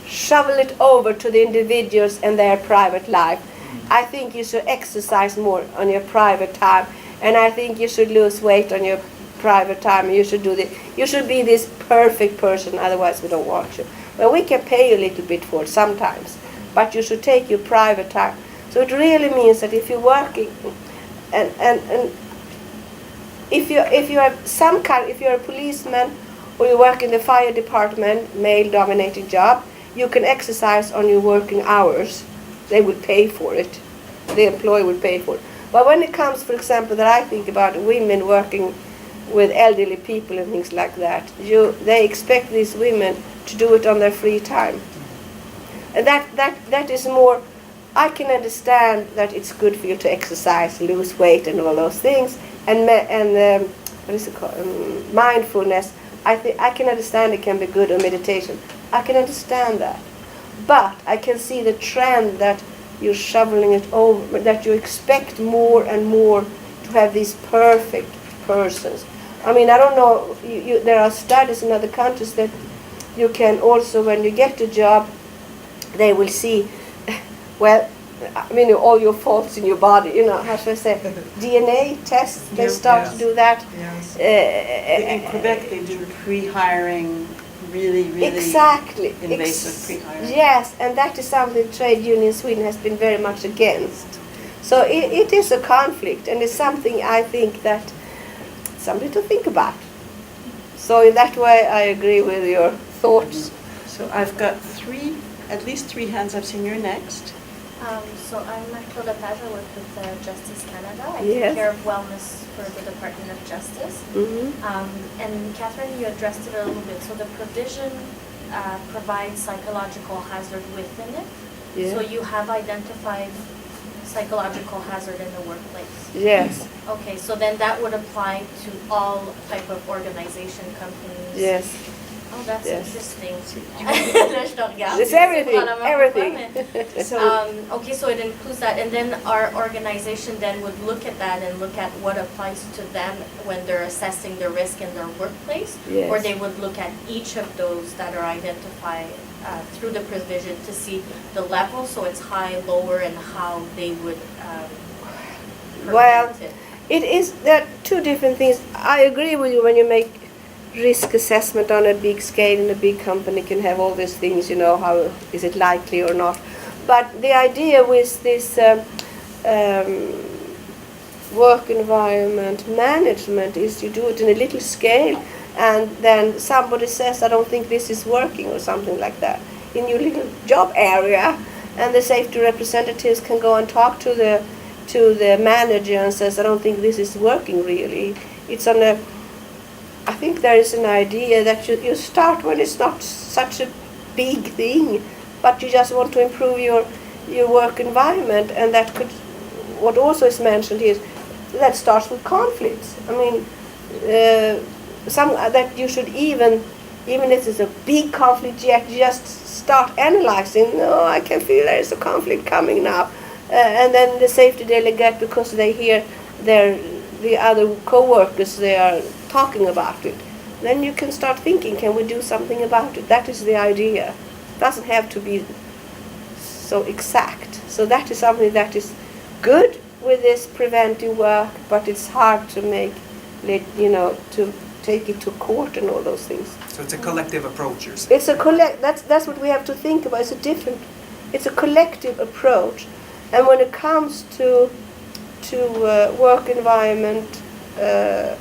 shovel it over to the individuals and their private life. I think you should exercise more on your private time, and I think you should lose weight on your private time. You should do this. You should be this perfect person, otherwise we don't want you. Well, we can pay you a little bit for it sometimes, but you should take your private time. So it really means that if you're working, and if you're a policeman or you work in the fire department, male-dominated job, you can exercise on your working hours. They will pay for it. The employer will pay for it. But when it comes, for example, that I think about women working with elderly people and things like that, they expect these women to do it on their free time. And that is more, I can understand that it's good for you to exercise, lose weight and all those things, and what is it called? Mindfulness. I can understand it can be good, or meditation. I can understand that. But I can see the trend that you're shoveling it over, that you expect more and more to have these perfect persons. I mean, I don't know, there are studies in other countries that you can also, when you get a job, they will see, well, I mean, all your faults in your body, how should I say, DNA tests, they start to do that. Yes. In Quebec, they do pre-hiring, really exactly. Invasive pre-hiring. Yes, and that is something trade union in Sweden has been very much against. So it is a conflict, and it's something I think that something to think about. So in that way, I agree with your thoughts. So I've got at least three hands. I've seen you're next. So I'm Claude Lepage. I work with Justice Canada. I Yes. take care of wellness for the Department of Justice. Mm-hmm. And Catherine, you addressed it a little bit. So the provision provides psychological hazard within it. Yeah. So you have identified psychological hazard in the workplace. Yes. Okay, so then that would apply to all type of organization, companies. Yes. Oh, that's Yes. interesting. It's everything. Everything. Okay, so it includes that, and then our organization then would look at that and look at what applies to them when they're assessing the risk in their workplace, Yes. or they would look at each of those that are identified through the provision to see the level, so it's high, lower, and how they would Well, prevent it. it is, there are two different things. I agree with you when you make risk assessment on a big scale, and a big company can have all these things, how is it likely or not. But the idea with this work environment management is you do it in a little scale, and then somebody says, I don't think this is working, or something like that, in your little job area, and the safety representatives can go and talk to the manager and says, I don't think this is working really. It's on a, I think there is an idea that you start when it's not such a big thing, but you just want to improve your work environment, and that could, what also is mentioned here, that starts with conflicts. I mean, that you should even even if it's a big conflict, just start analyzing. No, I can feel there is a conflict coming now. And then the safety delegate, because they hear the other co-workers, they are talking about it. Then you can start thinking, can we do something about it? That is the idea. It doesn't have to be so exact. So that is something that is good with this preventive work, but it's hard to to take it to court and all those things. So it's a collective approach, you're saying? It's a that's what we have to think about. It's a collective approach. And when it comes to work environment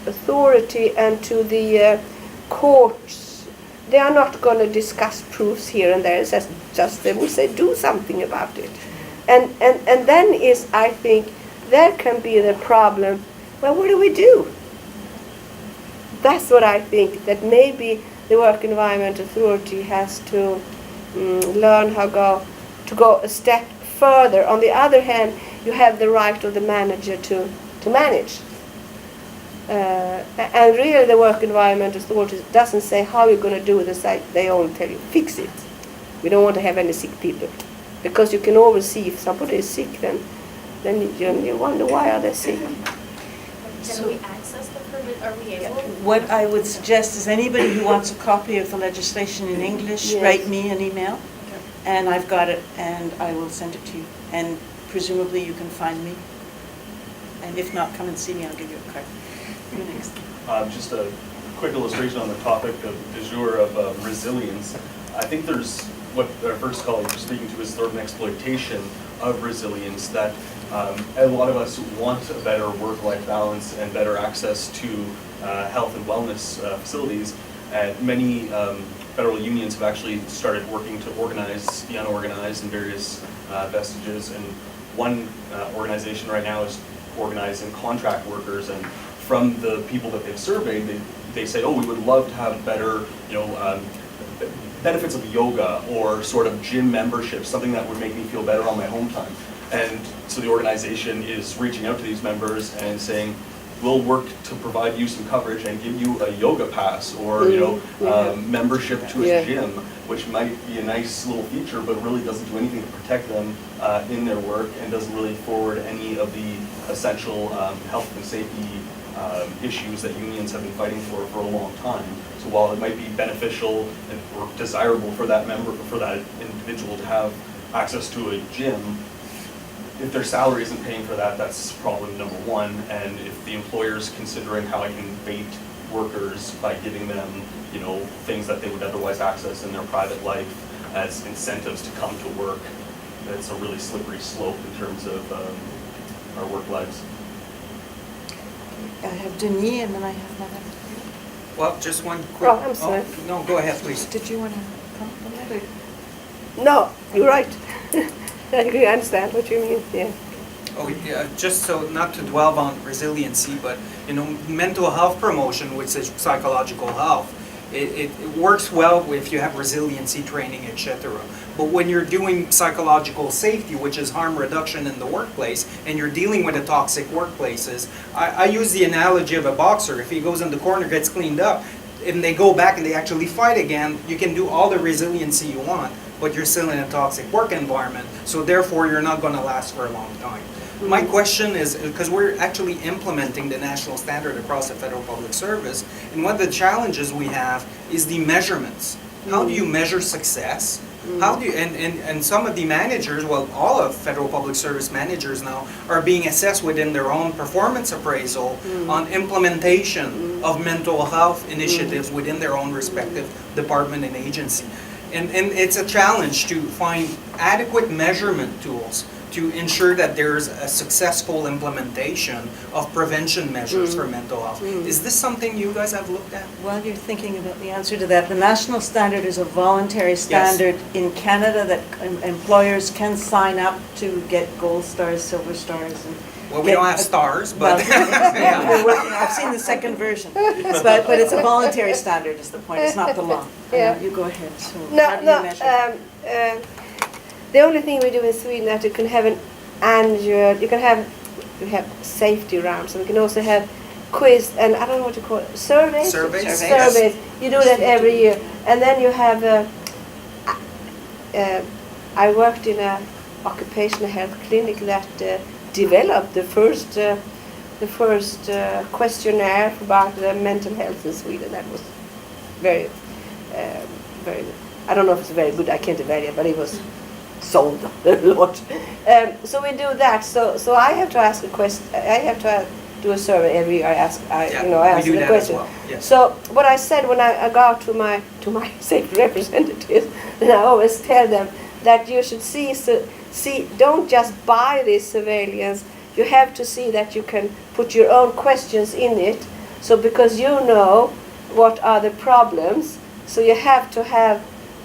authority and to the courts, they are not going to discuss proofs here and there. It's just they will say do something about it. And then is, I think, there can be the problem. Well, what do we do? That's what I think, that maybe the Work Environment Authority has to learn how to go a step further. On the other hand, you have the right of the manager to manage. And really the Work Environment Authority doesn't say how you're going to do this, they only tell you, fix it. We don't want to have any sick people. Because you can always see if somebody is sick, then you wonder why are they sick. Can we access the permit? Are we able? What I would suggest is anybody who wants a copy of the legislation in English, Yes. write me an email, and I've got it, and I will send it to you. And presumably you can find me. And if not, come and see me, I'll give you a card. You're next. Just a quick illustration on the topic of du jour of resilience. I think there's what our first colleague was speaking to is sort of an exploitation of resilience, that a lot of us want a better work-life balance and better access to health and wellness facilities. And many federal unions have actually started working to organize the unorganized in various vestiges. And one organization right now is organizing contract workers, and from the people that they've surveyed, they say, oh, we would love to have better, benefits of yoga or sort of gym membership, something that would make me feel better on my home time. And so the organization is reaching out to these members and saying, we'll work to provide you some coverage and give you a yoga pass or membership to a gym, which might be a nice little feature, but really doesn't do anything to protect them in their work and doesn't really forward any of the essential health and safety issues that unions have been fighting for a long time. So while it might be beneficial or desirable for that member, for that individual to have access to a gym, if their salary isn't paying for that, that's problem number one. And if the employer's considering how I can bait workers by giving them, things that they would otherwise access in their private life as incentives to come to work, that's a really slippery slope in terms of our work lives. I have Denis, and then I have Madame. Well, just one quick... Oh, I'm sorry. No, go ahead, please. Did you want to comment? No, you're right. I understand what you mean, yeah. Oh, yeah, just so not to dwell on resiliency, but mental health promotion, which is psychological health, it works well if you have resiliency training, etc. But when you're doing psychological safety, which is harm reduction in the workplace, and you're dealing with the toxic workplaces, I use the analogy of a boxer. If he goes in the corner, gets cleaned up, and they go back and they actually fight again, you can do all the resiliency you want, but you're still in a toxic work environment, so therefore you're not going to last for a long time. My question is, because we're actually implementing the national standard across the federal public service, and one of the challenges we have is the measurements. How do you measure success? How do you, and some of the managers, well, all of federal public service managers now are being assessed within their own performance appraisal on implementation of mental health initiatives within their own respective department and agency. And it's a challenge to find adequate measurement tools to ensure that there's a successful implementation of prevention measures for mental health. Is this something you guys have looked at? While you're thinking about the answer to that, the national standard is a voluntary standard in Canada that employers can sign up to get gold stars, silver stars, and well, we don't have stars, but we're working. I've seen the second version, but it's a voluntary standard. Is the point? It's not the law. Yeah. You go ahead. So how do you measure? The only thing we do in Sweden is that you can have an annual, you have safety rounds, and we can also have quiz, and I don't know what to call it, surveys? Surveys. Surveys. You do that every year. And then you have I worked in a occupational health clinic that developed the first questionnaire about mental health in Sweden. That was very, very, I don't know if it's very good, I can't evaluate, but it was sold a lot. So we do that. So I have to ask a question. I have to do a survey every year. I ask the question. Well. Yes. So what I said when I go out to my say representatives, and I always tell them that you should see, don't just buy this surveillance. You have to see that you can put your own questions in it. So because you know what are the problems, so you have to have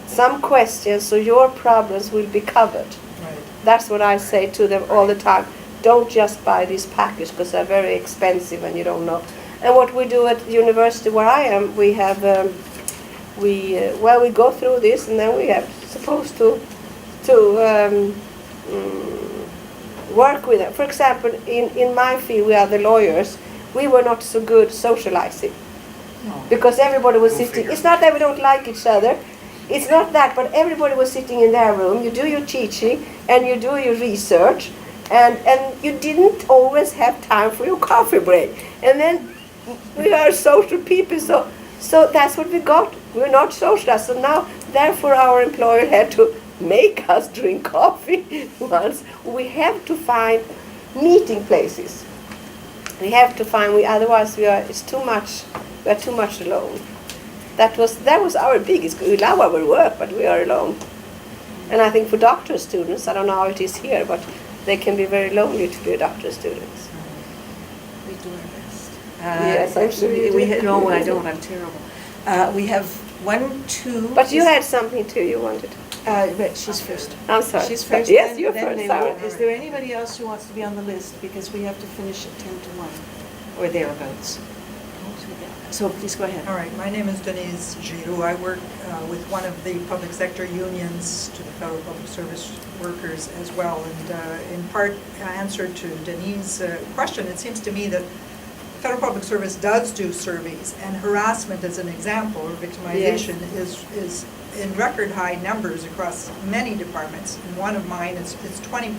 some questions so your problems will be covered. Right. That's what I say to them all the time. Don't just buy this package because they're very expensive and you don't know. And what we do at the university where I am, we have we go through this and then we are supposed to work with it. For example, in my field, we are the lawyers. We were not so good socializing because everybody was sitting. It's not that we don't like each other. It's not that, but everybody was sitting in their room. You do your teaching and you do your research, and you didn't always have time for your coffee break. And then we are social people, so that's what we got. We're not socialized. So now, therefore, our employer had to make us drink coffee once. We have to find meeting places. We have to find. Otherwise, it's too much. We are too much alone. That was our biggest. We love our work, but we are alone. And I think for doctor students, I don't know how it is here, but they can be very lonely to be doctor students. We do our best. Yes, I'm sure you do. No, I don't. I'm terrible. We have 1, 2. But you had something too. You wanted. But she's first. I'm sorry. She's first. Yes, then, you're then first. they Sorry. will. Is there anybody else who wants to be on the list? Because we have to finish at 10 to 1 or thereabouts. So please go ahead. All right, my name is Denise Giroux. I work with one of the public sector unions to the federal public service workers as well. And in part, answer to Denise's question, it seems to me that federal public service does do surveys, and harassment as an example, or victimization, is in record high numbers across many departments. In one of mine, it's 20%.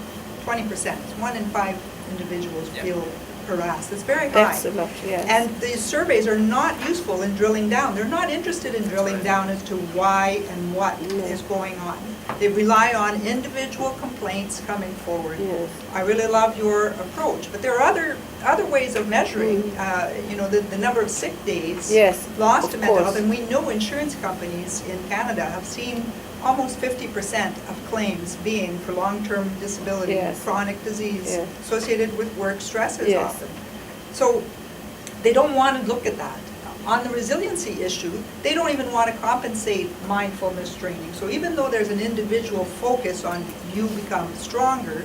It's 1 in 5 individuals feel harassed. It's very high. That's a lot, yes. And these surveys are not useful in drilling down. They're not interested in drilling down as to why and what is going on. They rely on individual complaints coming forward. Yes. I really love your approach, but there are other ways of measuring, the number of sick days lost to mental health. And we know insurance companies in Canada have seen almost 50% of claims being for long-term disability, chronic disease associated with work stresses often. So they don't want to look at that. On the resiliency issue, they don't even want to compensate mindfulness training. So even though there's an individual focus on you become stronger,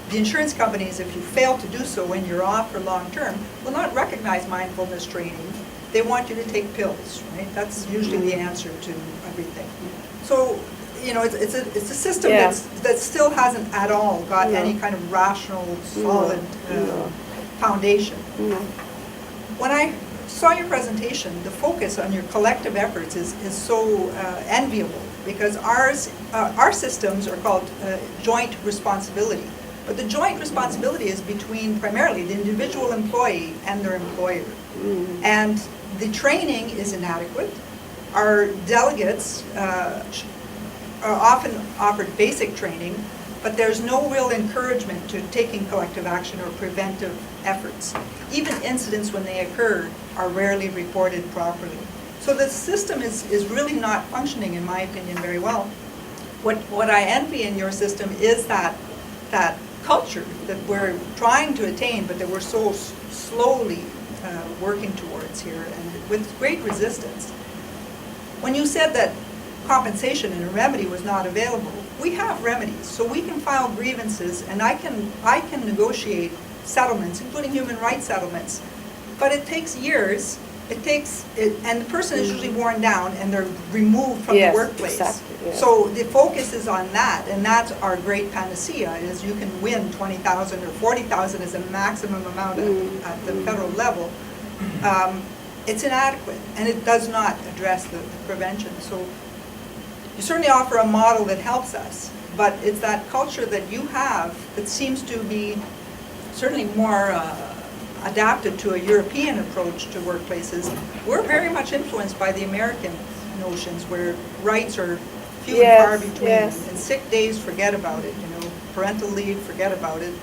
the insurance companies, if you fail to do so when you're off for long-term, will not recognize mindfulness training. They want you to take pills, right? That's usually the answer to everything. So, it's a system that still hasn't at all got any kind of rational, solid foundation. When I saw your presentation, the focus on your collective efforts is so enviable, because our systems are called joint responsibility. But the joint responsibility is between primarily the individual employee and their employer. And the training is inadequate. Our delegates are often offered basic training, but there's no real encouragement to taking collective action or preventive efforts. Even incidents, when they occur, are rarely reported properly. So the system is really not functioning, in my opinion, very well. What I envy in your system is that culture that we're trying to attain, but that we're so slowly working towards here, and with great resistance. When you said that compensation and a remedy was not available, we have remedies. So we can file grievances, and I can negotiate settlements, including human rights settlements. But it takes years. And the person is usually worn down, and they're removed from the workplace. Exactly, So the focus is on that, and that's our great panacea, is you can win $20,000 or $40,000 as a maximum amount at the federal level. it's inadequate, and it does not address the prevention. So you certainly offer a model that helps us, but it's that culture that you have that seems to be certainly more adapted to a European approach to workplaces. We're very much influenced by the American notions where rights are few and far between. And sick days, forget about it, parental leave, forget about it.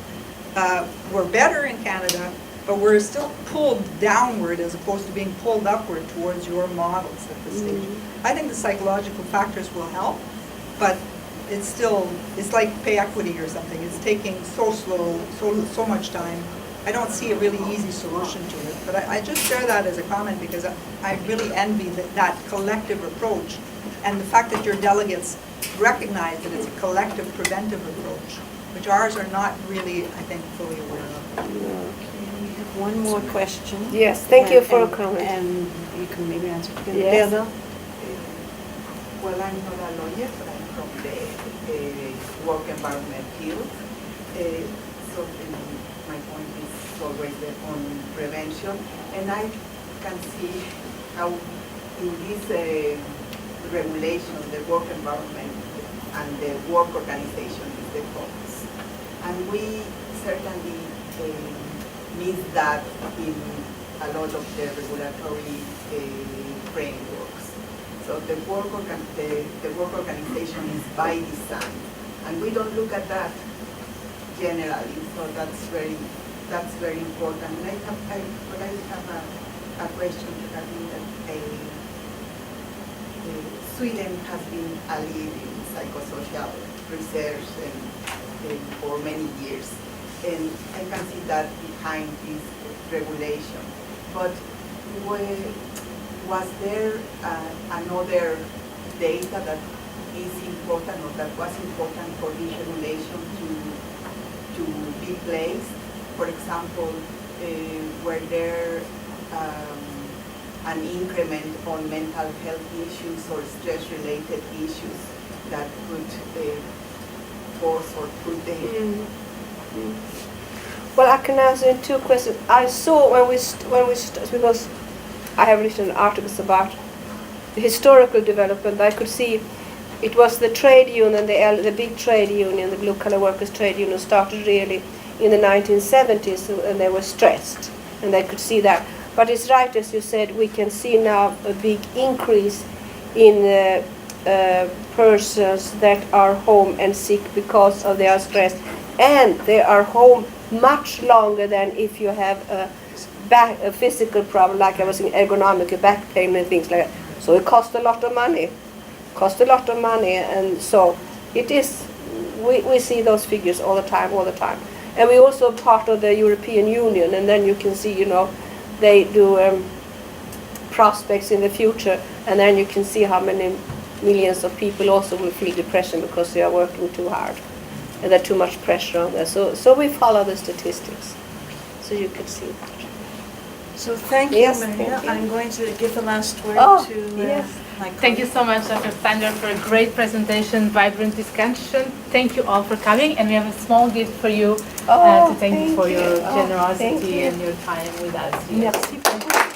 We're better in Canada, but we're still pulled downward as opposed to being pulled upward towards your models at this stage. I think the psychological factors will help, but it's like pay equity or something. It's taking so slow, so much time. I don't see a really easy solution to it, but I just share that as a comment because I really envy that collective approach and the fact that your delegates recognize that it's a collective preventive approach, which ours are not really, I think, fully aware of. Okay, we have one more question. Yes, thank you for a comment. And you can maybe answer it again. Yes. Well, I'm not a lawyer, but I'm from the work environment field. So my point is always on prevention. And I can see how in this regulation, the work environment and the work organization is the focus. And we certainly miss that in a lot of the regulatory frameworks. So the work organization is by design, and we don't look at that generally. So that's very important. And I have a question regarding that. Sweden has been a lead in psychosocial research for many years, and I can see that behind this regulation. But was there another data that is important or that was important for this regulation to be placed? For example, were there an increment on mental health issues or stress-related issues that could force or put the... Well, I can answer in two questions. I saw when we because I have written articles about the historical development. I could see it was the trade union, the big trade union, the blue-collar workers' trade union started really in the 1970s, and they were stressed, and they could see that. But it's right, as you said, we can see now a big increase in persons that are home and sick because of their stress, and they are home much longer than if you have a physical problem, like I was in ergonomic back pain and things like that. So it costs a lot of money. And so it is. We see those figures all the time. And we also part of the European Union, and then you can see, they do prospects in the future, and then you can see how many millions of people also will feel depression because they are working too hard and there's too much pressure on them. So we follow the statistics, so you can see that. So thank you, Yes, Maria. thank you. I'm going to give the last word to yes. my colleague. Thank you so much, Dr. Steinberg, for a great presentation, vibrant discussion. Thank you all for coming, and we have a small gift for you to thank you for your generosity and your time with us. Merci.